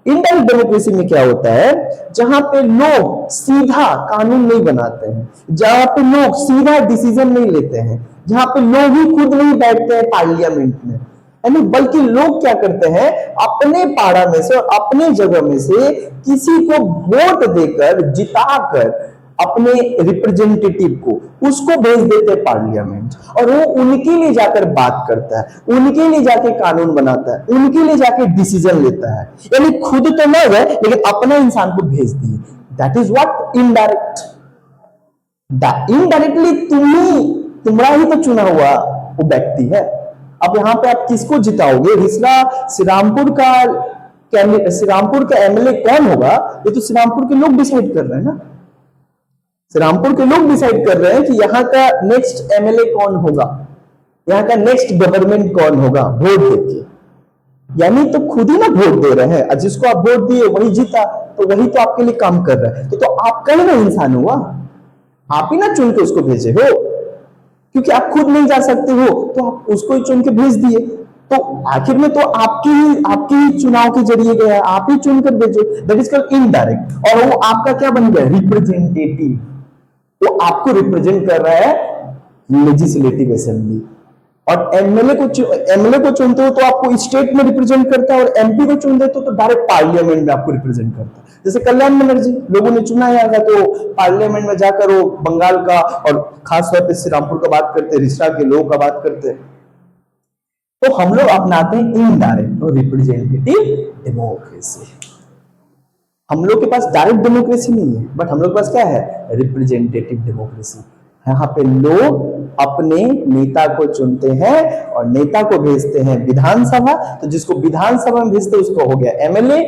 Speaker 1: इनडायरेक्ट डेमोक्रेसी में क्या होता है? जहां पे लोग सीधा कानून नहीं बनाते हैं, जहां पे लोग सीधा डिसीजन नहीं लेते हैं, जहां पे लोग ही खुद नहीं बैठते हैं पार्लियामेंट में, यानी बल्कि लोग क्या करते हैं? अपने पाड़ा में से और अपने जगह में से किसी को वोट देकर जिताकर अपने रिप्रेजेंटेटिव को, उसको भेज देते हैं पार्लियामेंट, और वो उनके लिए जाकर बात करता है, उनके लिए जाके कानून बनाता है, उनके लिए जाके डिसीजन लेता है। यानी खुद तो न गए लेकिन अपने इंसान को भेज दिए। That is what indirect. Indirectly तुम्हारा ही तो चुना हुआ वो व्यक्ति है। अब यहां पे आप किसको जिताओगे? रिसला श्रीरामपुर का एमएलए कौन होगा? ये तो श्रीरामपुर के लोग डिसाइड कर रहे हैं ना। श्रीरामपुर के लोग डिसाइड कर रहे हैं कि यहाँ का नेक्स्ट एमएलए कौन होगा, यहाँ का नेक्स्ट गवर्नमेंट कौन होगा, वोट देके। यानी तो खुद ही ना वोट दे रहे हैं, और जिसको आप वोट दिए वही जीता, तो वही तो आपके लिए काम कर रहा है। तो आप कल ना इंसान हुआ, आप ही ना चुन के उसको भेजे हो, क्योंकि आप खुद नहीं जा सकते हो तो आप उसको ही चुन के भेज दिए। तो आखिर में तो आपके ही चुनाव के जरिए गया, आप ही चुनकर भेजो। That is called indirect. और वो आपका क्या बन गया? रिप्रेजेंटेटिव। वो आपको रिप्रेजेंट कर रहा है लेजिस्लेटिव असेंबली। और एमएलए को चुनते हो तो आपको स्टेट में रिप्रेजेंट करता है, और एमपी को चुन देते हो तो डायरेक्ट पार्लियामेंट में आपको रिप्रेजेंट करता है। जैसे कल्याण बनर्जी, लोगों ने चुना है तो पार्लियामेंट में जाकर वो बंगाल का और खासतौर पर श्रीरामपुर का बात करते, रिश्ता के लोगों का बात करते। तो हम लोग अपनाते हैं इनडायरेक्ट और रिप्रेजेंटेटिव डेमोक्रेसी। हम लोग के पास डायरेक्ट डेमोक्रेसी नहीं है, बट हम लोग के पास क्या है? Representative democracy. यहाँ पे लोग अपने नेता को चुनते हैं और नेता को भेजते हैं विधानसभा। तो जिसको विधानसभा में भेजते हैं उसको हो गया एमएलए,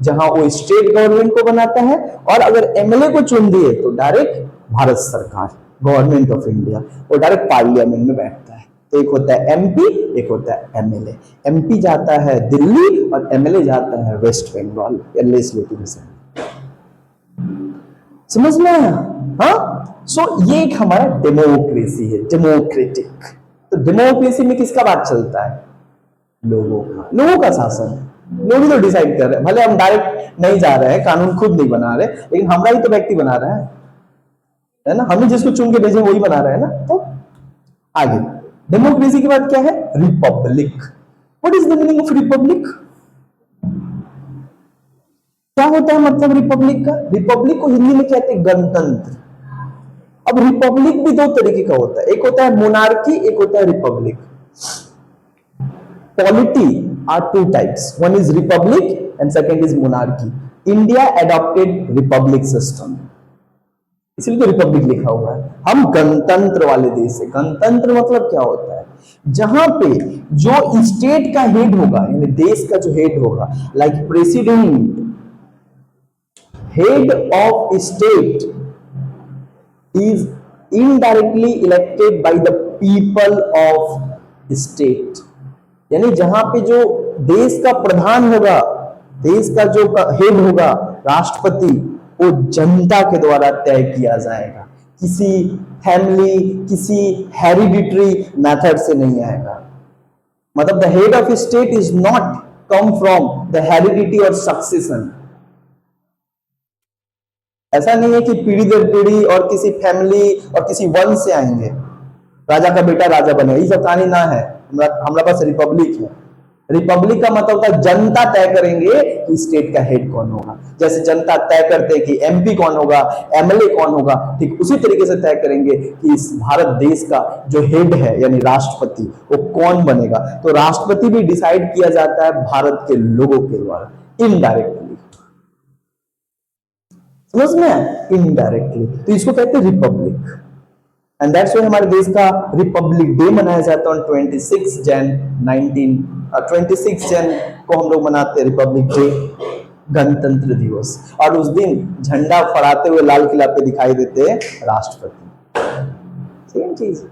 Speaker 1: जहां वो स्टेट गवर्नमेंट को बनाता है। और अगर एमएलए को चुन दिए तो डायरेक्ट भारत सरकार, गवर्नमेंट ऑफ इंडिया, वो डायरेक्ट पार्लियामेंट में बैठता है। तो एक होता है एमपी, एक होता है एमएलए। एमपी जाता है दिल्ली और एमएलए जाता है वेस्ट बंगाल या लेजिस्लेटिव असेंबली। समझ में आया? हाँ। सो ये एक हमारा डेमोक्रेसी है, डेमोक्रेटिक। तो डेमोक्रेसी में किसका बात चलता है? लोगों का शासन। लोग ही तो डिसाइड कर रहे हैं। भले हम डायरेक्ट नहीं जा रहे हैं, कानून खुद नहीं बना रहे, लेकिन हमारा ही तो व्यक्ति बना रहा है ना। हम ही जिसको चुन के भेजे वही बना रहे हैं ना। तो आगे डेमोक्रेसी के बाद क्या है? Republic. What is the meaning of Republic? क्या होता है मतलब रिपब्लिक का? रिपब्लिक को हिंदी में कहते हैं गणतंत्र। अब रिपब्लिक भी दो तरीके का होता है, एक होता है मोनार्की, एक होता है republic. Polity are two types, one is republic and second is monarchy. India adopted republic system, इसलिए तो रिपब्लिक लिखा हुआ है। हम गणतंत्र वाले देश है। गणतंत्र मतलब क्या होता है, जहां पे जो स्टेट का हेड होगा, यानी देश का जो हेड होगा, like president, head of state is indirectly elected by the people of state. यानी जहां पे जो देश का प्रधान होगा, देश का जो हेड होगा, राष्ट्रपति, वो जनता के द्वारा तय किया जाएगा, किसी फैमिली, किसी हेरिडिटरी मेथड से नहीं आएगा। मतलब the head of state is not come from the heredity और सक्सेशन। ऐसा नहीं है कि पीढ़ी दर पीढ़ी और किसी फैमिली और किसी वंश से आएंगे, राजा का बेटा राजा बने, ये सब कहानी ना है। हमारे पास रिपब्लिक है। रिपब्लिक का मतलब होता है जनता तय करेंगे कि स्टेट का हेड कौन होगा। जैसे जनता तय करते हैं कि एमपी कौन होगा, एमएलए कौन होगा, ठीक उसी तरीके से तय करेंगे कि इस भारत देश का जो हेड है यानी राष्ट्रपति, वो कौन बनेगा। तो राष्ट्रपति भी डिसाइड किया जाता है भारत के लोगों के द्वारा, इनडायरेक्टली। समझ में, इनडायरेक्टली। तो इसको कहते हैं रिपब्लिक। एंड दैट्स व्हाई हमारे देश का रिपब्लिक डे मनाया जाता है ऑन 26 जन को हम लोग मनाते हैं रिपब्लिक डे, गणतंत्र दिवस। और उस दिन झंडा फहराते हुए लाल किला पे दिखाई देते हैं राष्ट्रपति। सेम चीज।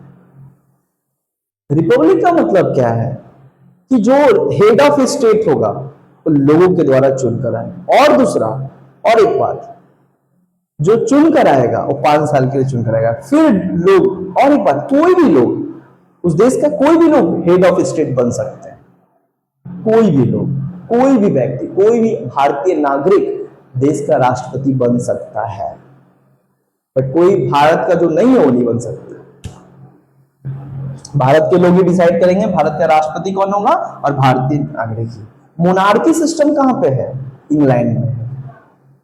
Speaker 1: रिपब्लिक का मतलब क्या है कि जो हेड ऑफ स्टेट होगा वो लोगों के द्वारा चुनकर आए। और दूसरा, और एक बात, जो चुन कर आएगा वो 5 साल के लिए चुन कर आएगा, फिर लोग, और एक बात, कोई भी लोग, उस देश का कोई भी लोग हेड ऑफ स्टेट बन सकते हैं। कोई भी लोग, कोई भी व्यक्ति, कोई भी भारतीय नागरिक देश का राष्ट्रपति बन सकता है, बट कोई भारत का जो नहीं है वो नहीं बन सकता। भारत के लोग ही डिसाइड करेंगे भारत का राष्ट्रपति कौन होगा और भारतीय नागरिक ही। मोनार्की सिस्टम कहां पे है? इंग्लैंड में।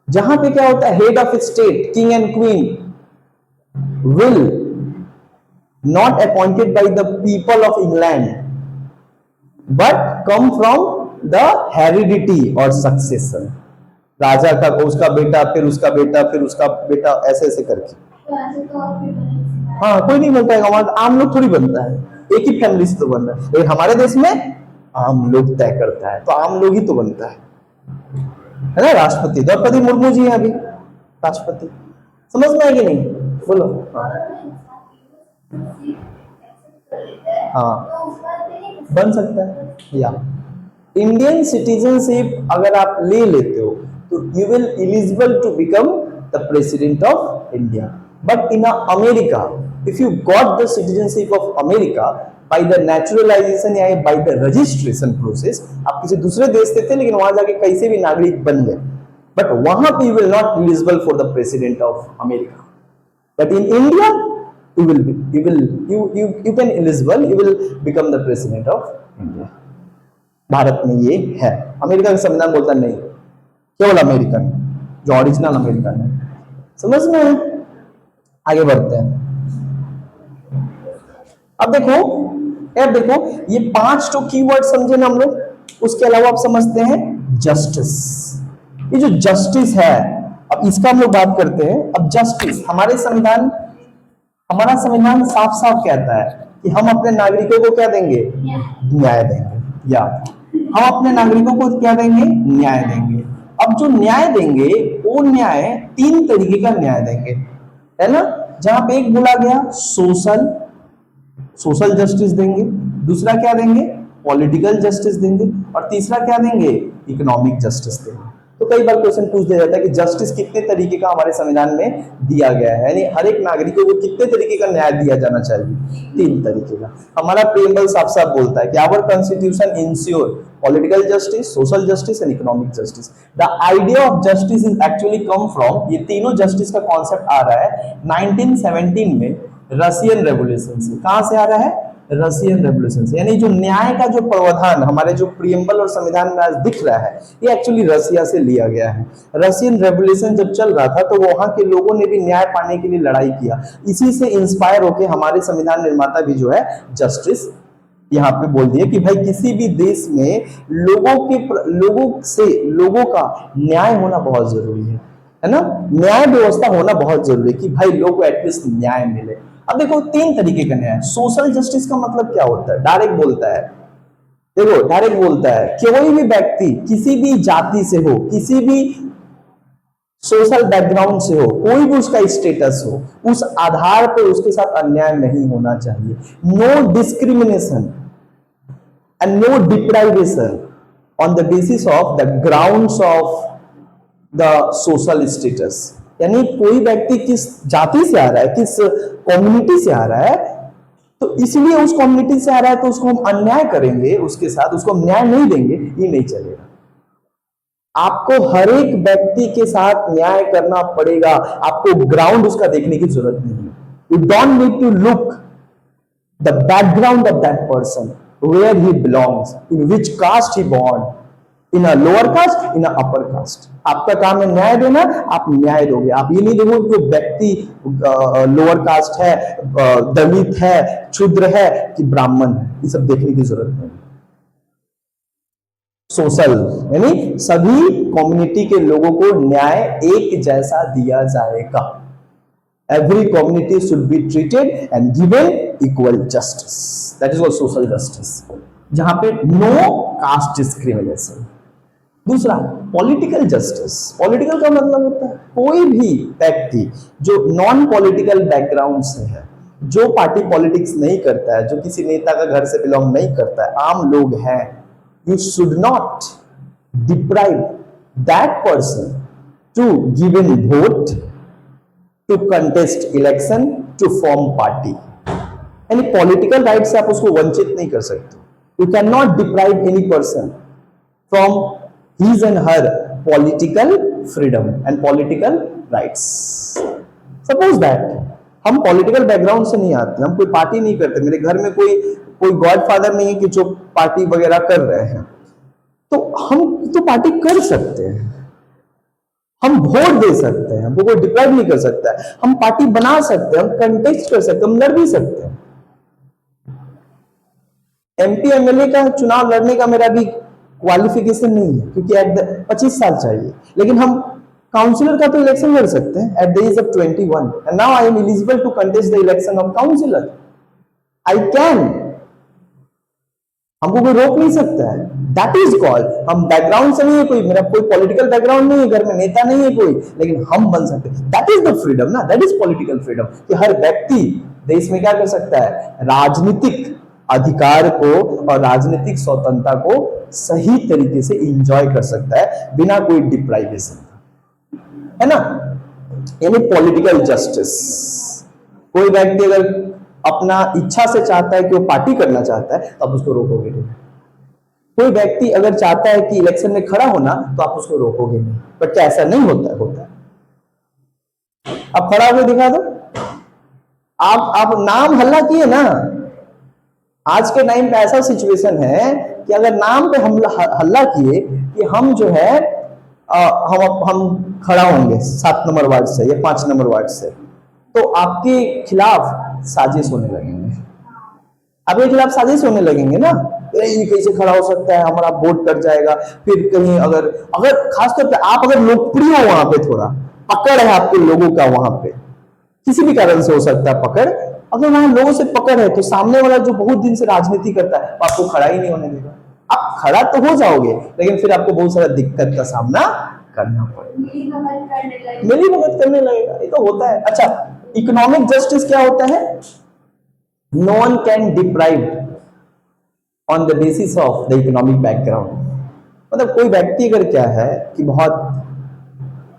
Speaker 1: जहां पे क्या होता है, head of state, king and queen will not appointed by the people of England but come from the heredity और सक्सेशन। राजा का उसका बेटा, फिर उसका बेटा, फिर उसका बेटा, ऐसे ऐसे करके। हाँ, कोई नहीं बनता है, हमारा आम लोग थोड़ी बनता है, एक ही फैमिली से तो बन रहा है। लेकिन हमारे देश में आम लोग तय करता है, तो आम लोग ही तो बनता है ना राष्ट्रपति। द्रौपदी मुर्मू जी हैं अभी राष्ट्रपति। समझ में आएगी नहीं? बोलो। हाँ, बन सकता है। या इंडियन सिटीजनशिप अगर आप ले लेते हो तो you will eligible to become the president of India. But in America, if you got the citizenship of America by the naturalization या बाय द रजिस्ट्रेशन प्रोसेस, आप किसी दूसरे देश से थे लेकिन वहां जाके कैसे भी नागरिक बन गए, बट वहां पे you will not eligible for the president of America. But in India you can eligible, you will become the president of India। Bharat में ये है। अमेरिका का संविधान बोलता नहीं, केवल अमेरिकन, जो ओरिजिनल अमेरिकन है। समझ में? आगे बढ़ते हैं। अब देखो ये 5 तो कीवर्ड समझे ना हम लोग। उसके अलावा आप समझते हैं जस्टिस। ये जो जस्टिस है, अब इसका हम लोग बात करते हैं। अब जस्टिस, हमारा संविधान साफ साफ कहता है कि हम अपने नागरिकों को क्या देंगे? न्याय देंगे। या हम अपने नागरिकों को क्या देंगे? न्याय देंगे। अब जो न्याय देंगे वो न्याय 3 तरीके का न्याय देंगे, है ना। जहां पे एक बोला गया सोशल जस्टिस देंगे, दूसरा क्या देंगे? पॉलिटिकल जस्टिस देंगे, और तीसरा क्या देंगे? इकोनॉमिक जस्टिस देंगे। तो कई बार क्वेश्चन पूछ दिया जाता है कि जस्टिस कितने तरीके का हमारे संविधान में दिया गया है, यानी हर एक नागरिकों को कितने तरीके का न्याय दिया जाना चाहिए? 3 तरीके का। हमारा प्रीएम्बल साफ साफ बोलता है कि our constitution ensure political justice, social justice and economic justice. The idea of justice is actually come from, ये तीनों जस्टिस का कॉन्सेप्ट आ रहा है 1917 में रशियन रेवोल्यूशन से। कहां से आ रहा है? रशियन रेवोल्यूशन से। यानी जो न्याय का जो प्रावधान हमारे जो प्रियम्बल और संविधान में आज दिख रहा है, ये एक्चुअली रसिया से लिया गया है। रशियन रेवोल्यूशन जब चल रहा था तो वहां के लोगों ने भी न्याय पाने के लिए लड़ाई किया, इसी से इंस्पायर होकर हमारे संविधान निर्माता भी जो है जस्टिस यहाँ पे बोल दिया कि भाई किसी भी देश में लोगों का न्याय होना बहुत जरूरी है ना, न्याय व्यवस्था होना बहुत जरूरी है कि भाई लोगों को एटलीस्ट न्याय मिले। अब देखो तीन तरीके का न्याय। सोशल जस्टिस का मतलब क्या होता है? डायरेक्ट बोलता है, देखो डायरेक्ट बोलता है कोई भी व्यक्ति किसी भी जाति से हो, किसी भी सोशल बैकग्राउंड से हो, कोई भी उसका स्टेटस हो, उस आधार पर उसके साथ अन्याय नहीं होना चाहिए। No discrimination and no deprivation on the basis of the grounds of the social status. यानी कोई व्यक्ति किस जाति से आ रहा है, किस कम्युनिटी से आ रहा है, तो इसलिए उस कम्युनिटी से आ रहा है तो उसको हम अन्याय करेंगे, उसके साथ उसको हम न्याय नहीं देंगे, ये नहीं चलेगा। आपको हर एक व्यक्ति के साथ न्याय करना पड़ेगा, आपको ग्राउंड उसका देखने की जरूरत नहीं है। You don't need to look the background of that person, where he belongs, in which caste he born, in a lower caste, in a upper caste. आपका काम है न्याय देना, आप न्याय दोगे। आप ये नहीं देखोगे कि व्यक्ति लोअर कास्ट है, दलित है, क्षुद्र है कि ब्राह्मण है, ये सब देखने की जरूरत नहीं। सोशल यानी सभी कम्युनिटी के लोगों को न्याय एक जैसा दिया जाएगा। Every community should be treated and given equal justice, that is what social justice, जहां पे नो कास्ट डिस्क्रिमिनेशन। दूसरा पॉलिटिकल जस्टिस। पॉलिटिकल का मतलब होता है कोई भी व्यक्ति जो नॉन पॉलिटिकल बैकग्राउंड से है, जो पार्टी पॉलिटिक्स नहीं करता है, जो किसी नेता का घर से बिलोंग नहीं करता है, आम लोग हैं, you should not deprive that person to give in vote, to contest election, to form party। यानी पॉलिटिकल राइट से आप उसको वंचित नहीं कर सकते। You cannot deprive any person from his and her political freedom and political rights। Suppose that हम political background से नहीं आते, हम कोई पार्टी नहीं करते, मेरे घर में कोई गॉडफादर नहीं है कि जो पार्टी वगैरह कर रहे हैं, तो हम तो पार्टी कर सकते हैं, हम वोट दे सकते हैं, हमको कोई डिप्राइव नहीं कर सकता है, हम पार्टी बना सकते हैं, हम कंटेस्ट कर सकते हैं, हम लड़ भी सकते हैं। एमपी एमएलए का चुनाव लड़ने का मेरा भी क्वालिफिकेशन नहीं है, क्योंकि 25 साल चाहिए, लेकिन हम काउंसिलर का तो इलेक्शन लड़ सकते हैं at the age of 21 and now I am eligible to contest the election of councillor. I can, हमको कोई रोक नहीं सकता है। दैट इज कॉल्ड, हम बैकग्राउंड से नहीं है, कोई मेरा कोई पॉलिटिकल बैकग्राउंड नहीं है, घर में नेता नहीं है कोई, लेकिन हम बन सकते हैं। दैट इज द फ्रीडम ना, दैट इज पॉलिटिकल फ्रीडम, कि हर व्यक्ति देश में क्या कर सकता है, राजनीतिक अधिकार को और राजनीतिक स्वतंत्रता को सही तरीके से एंजॉय कर सकता है बिना कोई डिप्राइवेशन, है ना। यानी पॉलिटिकल जस्टिस। कोई व्यक्ति अगर अपना इच्छा से चाहता है कि वो पार्टी करना चाहता है तो आप उसको रोकोगे नहीं। कोई व्यक्ति अगर चाहता है कि इलेक्शन में खड़ा होना तो आप उसको रोकोगे नहीं। बट क्या ऐसा नहीं होता है? होता है। अब खड़ा होकर दिखा दो। आप नाम हल्ला किए ना, आज के टाइम पे ऐसा सिचुएशन है कि अगर नाम पे हम हल्ला किए कि हम जो है हम खड़ा होंगे 7 नंबर वार्ड से या 5 नंबर वार्ड से, तो आपके खिलाफ साजिश होने लगेंगे, आपके खिलाफ साजिश होने लगेंगे ना, ये कैसे खड़ा हो सकता है, हमारा वोट कट जाएगा। फिर कहीं अगर खासतौर पे आप अगर लोकप्रिय हो, वहां पे थोड़ा पकड़ है आपके लोगों का, वहां पे किसी भी कारण से हो सकता है पकड़, अगर वहां लोगों से पकड़ है तो सामने वाला जो बहुत दिन से राजनीति करता है आपको खड़ा ही नहीं होने देगा। आप खड़ा तो हो जाओगे, लेकिन फिर आपको बहुत सारा दिक्कत का सामना करना पड़ेगा, मिली भगत करने लगेगा। ये तो होता है। अच्छा, इकोनॉमिक जस्टिस क्या होता है? No one can deprive on the basis of the economic background. मतलब कोई व्यक्ति अगर क्या है कि बहुत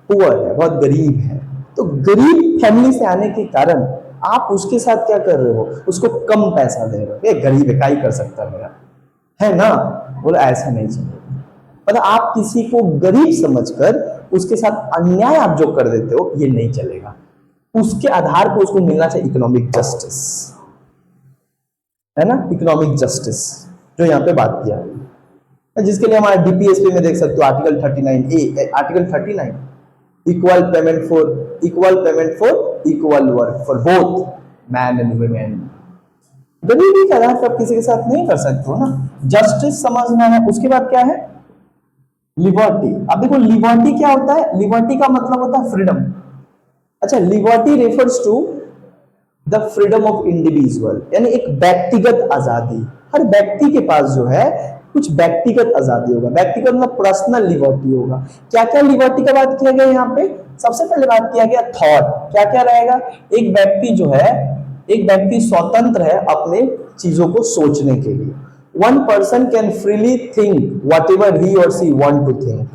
Speaker 1: पुअर है, बहुत गरीब है, तो गरीब फैमिली से आने के कारण आप उसके साथ क्या कर रहे हो, उसको कम पैसा दे रहे हो। ये गरीब है, क्या ही कर सकता है मेरा, है ना। बोला ऐसा नहीं चाहिए। मतलब आप किसी को गरीब समझकर उसके साथ अन्याय आप जो कर देते हो, ये नहीं चलेगा। उसके आधार पर उसको मिलना चाहिए इकोनॉमिक जस्टिस। है ना, इकोनॉमिक जस्टिस जो यहाँ पे बात किया, जिसके लिए हमारे डीपीएसपी में देख सकते हो article 39 A, article 39 equal payment for equal work for both man and women. गरीबी के आधार पर आप किसी के साथ नहीं कर सकते हो ना, जस्टिस समझना है। उसके बाद क्या है, लिबर्टी। अब देखो लिबर्टी क्या होता है, लिबर्टी का मतलब होता है फ्रीडम। अच्छा, liberty refers to the freedom of individual, यानी एक व्यक्तिगत आजादी। हर व्यक्ति के पास जो है कुछ व्यक्तिगत आजादी होगा, व्यक्तिगत मतलब पर्सनल लिबर्टी होगा। क्या क्या लिबर्टी का बात किया गया यहाँ पे, सबसे पहले बात किया गया थॉट। क्या क्या रहेगा, एक व्यक्ति जो है, एक व्यक्ति स्वतंत्र है अपने चीजों को सोचने के लिए। One person can freely think whatever he और she want to think,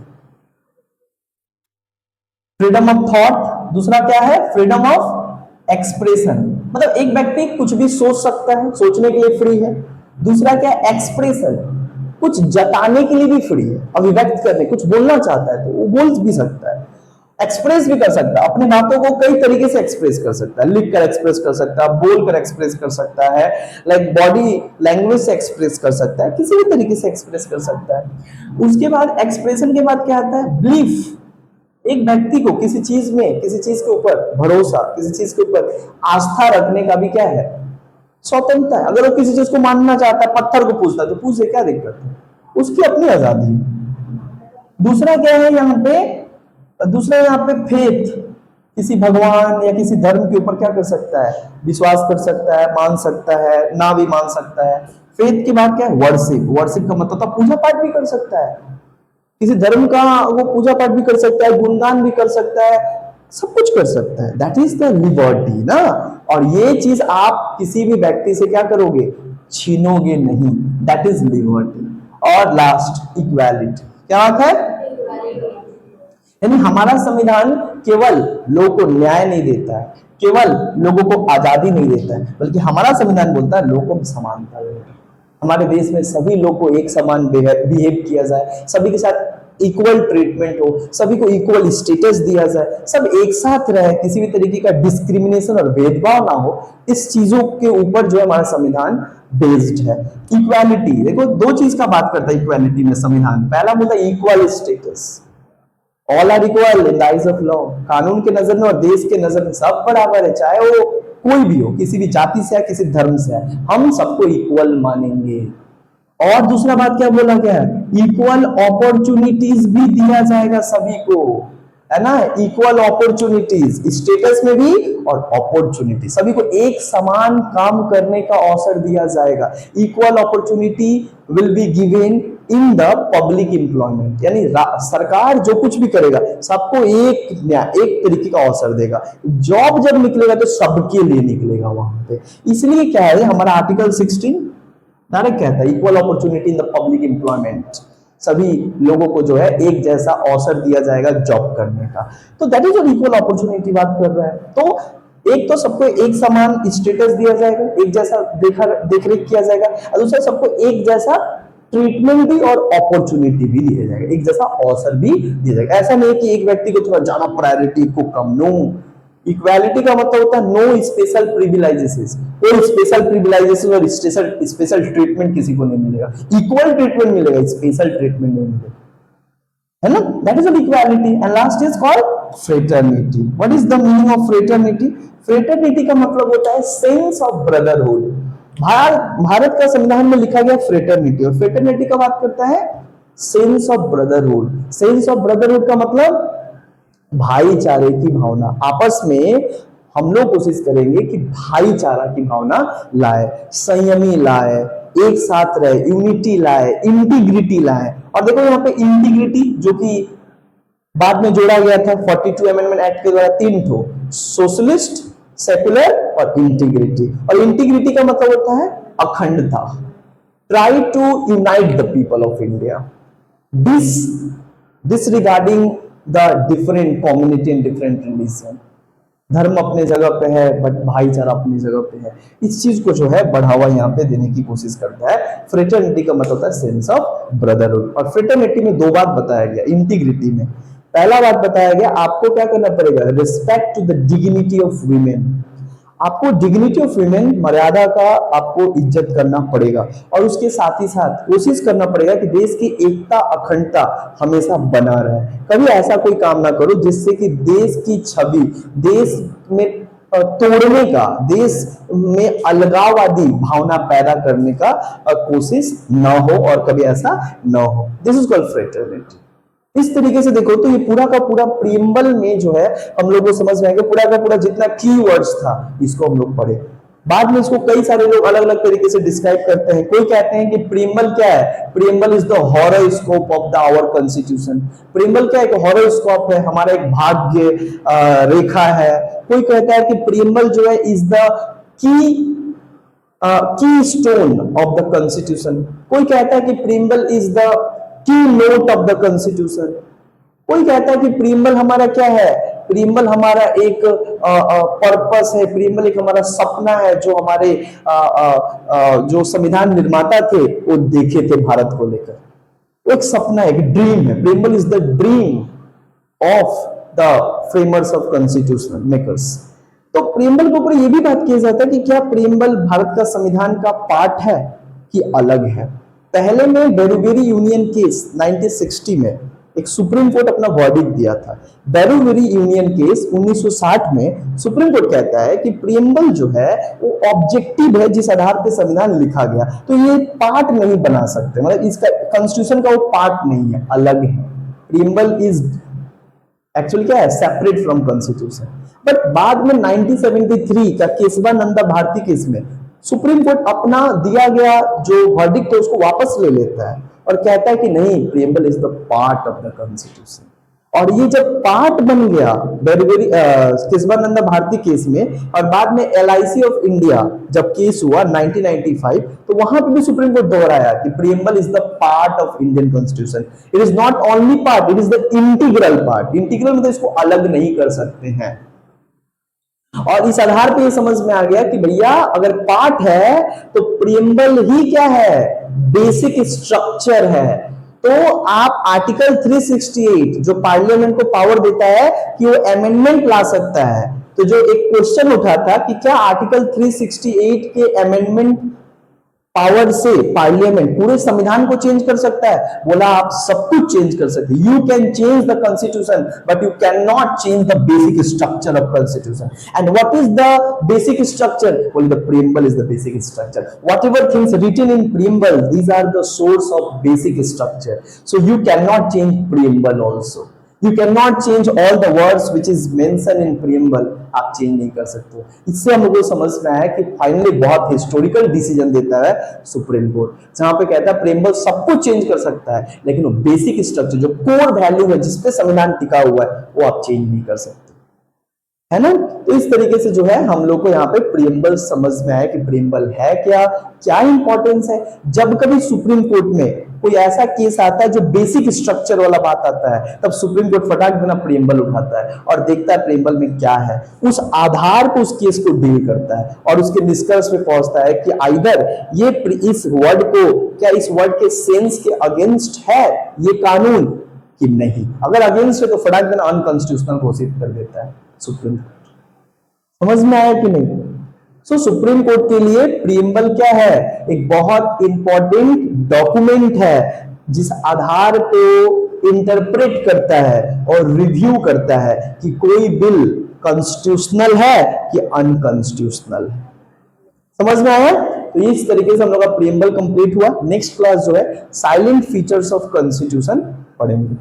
Speaker 1: freedom of thought. दूसरा क्या है, फ्रीडम ऑफ एक्सप्रेशन, मतलब एक व्यक्ति कुछ भी सोच सकता है, सोचने के लिए फ्री है। दूसरा क्या है, एक्सप्रेशन, कुछ जताने के लिए भी फ्री है, अभिव्यक्त करने, कुछ बोलना चाहता है तो वो बोल भी सकता है, एक्सप्रेस भी कर सकता है, अपने बातों को कई तरीके से एक्सप्रेस कर सकता है, लिख कर एक्सप्रेस कर सकता है, बोल कर एक्सप्रेस कर सकता है, लाइक बॉडी लैंग्वेज से एक्सप्रेस कर सकता है, किसी भी तरीके से एक्सप्रेस कर सकता है। उसके बाद एक्सप्रेशन के बाद क्या आता है, बिलीफ। एक व्यक्ति को किसी चीज में, किसी चीज के ऊपर भरोसा, किसी चीज के ऊपर आस्था रखने का भी क्या है, स्वतंत्रता है। अगर वो किसी चीज को मानना चाहता है, पत्थर को पूछता है तो पूछे, क्या दिक्कत है, उसकी अपनी आजादी। दूसरा क्या है यहाँ पे, दूसरा यहाँ पे फेथ, किसी भगवान या किसी धर्म के ऊपर क्या कर सकता है, विश्वास कर सकता है, मान सकता है, ना भी मान सकता है। फेथ के बाद क्या है, वर्शिप। वर्शिप का मतलब तो पूजा पाठ भी कर सकता है, किसी धर्म का वो पूजा पाठ भी कर सकता है, गुणगान भी कर सकता है, सब कुछ कर सकता है। दैट इज द लिबर्टी ना। और ये चीज आप किसी भी व्यक्ति से क्या करोगे, छीनोगे नहीं, दैट इज लिबर्टी। और लास्ट इक्वालिटी, क्या बात है, यानी हमारा संविधान केवल लोगों को न्याय नहीं देता है, केवल लोगों को आजादी नहीं देता है, बल्कि हमारा संविधान बोलता है लोगों को समानता देता है। हमारे देश में सभी लोग को एक समान बिहेव किया जाए, सभी के साथ इक्वल ट्रीटमेंट हो, सभी को इक्वल स्टेटस दिया जाए, सब एक साथ रहे, किसी भी तरीके का डिस्क्रिमिनेशन और भेदभाव ना हो। इस चीजों के ऊपर जो है हमारा संविधान बेस्ड है। इक्वालिटी, देखो दो चीज का बात करता है इक्वालिटी में संविधान। पहला बोलता है equal status, all are equal in the eyes of law. कानून के नजर में और देश के नजर में सब बराबर है, चाहे वो कोई भी हो, किसी भी जाति से है, किसी धर्म से है, हम सबको इक्वल मानेंगे। और दूसरा बात क्या बोला गया है, इक्वल अपॉर्चुनिटीज भी दिया जाएगा सभी को, है ना, इक्वल अपॉर्चुनिटीज, स्टेटस में भी और अपॉर्चुनिटी, सभी को एक समान काम करने का अवसर दिया जाएगा। Equal opportunity will be given in the public employment, यानी सरकार जो कुछ भी करेगा सबको एक तरीके का अवसर देगा। जॉब जब निकलेगा तो सबके लिए निकलेगा वहां पे। इसलिए क्या है, हमारा आर्टिकल 16 डायरेक्ट कहता है equal opportunity in the public employment, सभी लोगों को जो है एक जैसा अवसर दिया जाएगा जॉब करने का। तो दैट इज इक्वल अपॉर्चुनिटी बात कर रहा है। तो एक तो सबको एक समान स्टेटस दिया जाएगा, एक जैसा देख रेख किया जाएगा, और दूसरा सबको एक जैसा ट्रीटमेंट भी और अपॉर्चुनिटी भी दिया जाएगा, एक जैसा अवसर भी दिया जाएगा। ऐसा नहीं कि एक व्यक्ति को थोड़ा ज्यादा प्रायोरिटी को कम, नो। इक्वालिटी का मतलब होता है नो स्पेशल प्रिविलेजेस, कोई स्पेशल प्रिविलेजेस और स्पेशल ट्रीटमेंट किसी को नहीं मिलेगा, इक्वल ट्रीटमेंट मिलेगा, स्पेशल ट्रीटमेंट नहीं मिलेगा, है ना। That is equality. And last is called fraternity. What is the meaning of fraternity? Fraternity का मतलब होता है सेंस ऑफ ब्रदरहुड। भारत का संविधान में लिखा गया फ्रेटर्निटी, और फ्रेटर्निटी का बात करता है sense of brotherhood. Sense of brotherhood का मतलब भाईचारे की भावना। आपस में हम लोग कोशिश करेंगे कि भाईचारा की भावना लाए, संयमी लाए, एक साथ रहे, यूनिटी लाए, इंटीग्रिटी लाए। और देखो यहाँ पे इंटीग्रिटी जो कि बाद में जोड़ा गया था 42 अमेंडमेंट एक्ट के द्वारा, 3 ठो, सोशलिस्ट, सेकुलर और इंटीग्रिटी। और इंटीग्रिटी का मतलब होता है अखंडता, try to unite the people of India, disregarding the different community and different religion. धर्म अपने जगह पे है बट भाईचारा अपनी जगह पे है। इस चीज को जो है बढ़ावा यहाँ पे देने की कोशिश करता है। फ्रेटर्निटी का मतलब होता है सेंस ऑफ ब्रदरहुड। और फ्रेटर्निटी में 2 बात बताया गया। इंटीग्रिटी में पहला बात बताया गया, आपको क्या करना पड़ेगा, respect to the dignity of women. आपको डिग्निटी ऑफ ह्यूमन, मर्यादा का आपको इज्जत करना पड़ेगा और उसके साथ ही साथ कोशिश करना पड़ेगा कि देश की एकता अखंडता हमेशा बना रहे। कभी ऐसा कोई काम ना करो जिससे कि देश की छवि, देश में तोड़ने का, देश में अलगाववादी भावना पैदा करने का कोशिश ना हो और कभी ऐसा ना हो। This is called fraternity. इस तरीके से देखो तो ये पूरा का पूरा प्रीएम्बल में जो है हम लोग को समझ में आएगा, पूरा का पूरा जितना की वर्ड्स था इसको हम लोग पढ़े। बाद में इसको कई सारे लोग अलग अलग तरीके से डिस्क्राइब करते हैं। कोई कहते हैं कि प्रीएम्बल क्या है, preamble is the horoscope of the our constitution. Preamble क्या है, एक हॉरोस्कोप है, हमारा एक भाग्य रेखा है। कोई कहता है कि प्रीएम्बल जो है is the key stone of the constitution. कोई कहता है कि preamble is the key note of the constitution. कोई कहता है कि प्रीएम्बल हमारा क्या है, प्रीएम्बल हमारा एक पर्पस है, प्रीएम्बल एक हमारा सपना है जो हमारे जो संविधान निर्माता थे वो देखे थे भारत को लेकर। वो एक सपना है, एक ड्रीम है। Preamble is the dream of the framers of constitution makers. तो प्रीएम्बल के ऊपर ये भी बात की जाता है कि क्या प्रीएम्बल भारत का संविधान का पार्ट है कि अलग है। पहले में बेरूवेरी यूनियन केस 1960 में एक सुप्रीम कोर्ट अपना वर्डिक्ट दिया था। बेरूवेरी यूनियन केस 1960 में सुप्रीम कोर्ट कहता है कि प्रीएम्बल जो है वो ऑब्जेक्टिव है जिस आधार पे संविधान लिखा गया, तो ये पार्ट नहीं बना सकते, मतलब इसका कॉन्स्टिट्यूशन का वो पार्ट नहीं है, अलग है। प्रीएम्बल इज एक्चुअली क्या है, सेपरेट फ्रॉम कॉन्स्टिट्यूशन। बट बाद में 1973 का केशवानंदा भारती केस में सुप्रीम कोर्ट अपना दिया गया जो वर्डिक्ट है उसको वापस ले लेता है और कहता है कि नहीं, preamble is the part of the constitution. और ये जब पार्ट बन गया बेरूवेरी केशवानंदा भारती केस में, और बाद में LIC ऑफ इंडिया जब केस हुआ 1995, तो वहां पे भी सुप्रीम कोर्ट दोहराया कि preamble is the part of Indian constitution. It is not only part, it is the integral part. Integral मतलब इसको अलग नहीं कर सकते हैं। और इस आधार पे ये समझ में आ गया कि भैया अगर पार्ट है तो प्रीएम्बल ही क्या है, बेसिक स्ट्रक्चर है। तो आप आर्टिकल 368 जो पार्लियामेंट को पावर देता है कि वो अमेंडमेंट ला सकता है, तो जो एक क्वेश्चन उठा था कि क्या आर्टिकल 368 के अमेंडमेंट पावर से पार्लियामेंट पूरे संविधान को चेंज कर सकता है? बोला आप सब कुछ चेंज कर सकते। You can change the constitution but you can not change the basic structure of constitution. And what is the basic structure? बोले the preamble is the basic structure. Whatever things written in preamble, these are the source of basic structure. So you can not change preamble also. You cannot change all the words which is mentioned in preamble, आप change नहीं कर सकते। इससे हम लोग को समझ में आया कि फाइनली बहुत हिस्टोरिकल डिसीजन देता है सुप्रीम कोर्ट, जहां पे कहता है प्रीएम्बल सब कुछ चेंज कर सकता है, लेकिन वो बेसिक स्ट्रक्चर जो कोर वैल्यू है जिसपे संविधान टिका हुआ है वो आप चेंज नहीं कर सकते, है ना। तो इस तरीके से जो है हम लोग को यहाँ पे प्रीएम्बल समझ में आया कि प्रीएम्बल है क्या, क्या इंपॉर्टेंस है। जब कभी सुप्रीम कोर्ट में कोई ऐसा केस आता है जो बेसिक स्ट्रक्चर वाला बात आता है, तब सुप्रीम कोर्ट फटाक देना प्रीएम्बल उठाता है और देखता है प्रीएम्बल में क्या है, उस आधार पर उस केस को डील करता है और उसके निष्कर्ष पे पहुंचता है कि आइदर ये इस वर्ड को, क्या इस वर्ड के सेंस के अगेंस्ट है ये कानून कि नहीं। अगर अगेंस्ट है तो फटाक देना अनकॉन्स्टिट्यूशनल घोषित कर देता है सुप्रीम कोर्ट। समझ में आया कि नहीं? सो सुप्रीम कोर्ट के लिए प्रीएम्बल क्या है, एक बहुत इंपॉर्टेंट डॉक्यूमेंट है जिस आधार पे इंटरप्रेट करता है और रिव्यू करता है कि कोई बिल कॉन्स्टिट्यूशनल है कि अनकॉन्स्टिट्यूशनल है। समझ में आया? तो इस तरीके से हम लोग का प्रीएम्बल कंप्लीट हुआ। नेक्स्ट क्लास जो है साइलेंट फीचर्स ऑफ कॉन्स्टिट्यूशन पढ़ेंगे।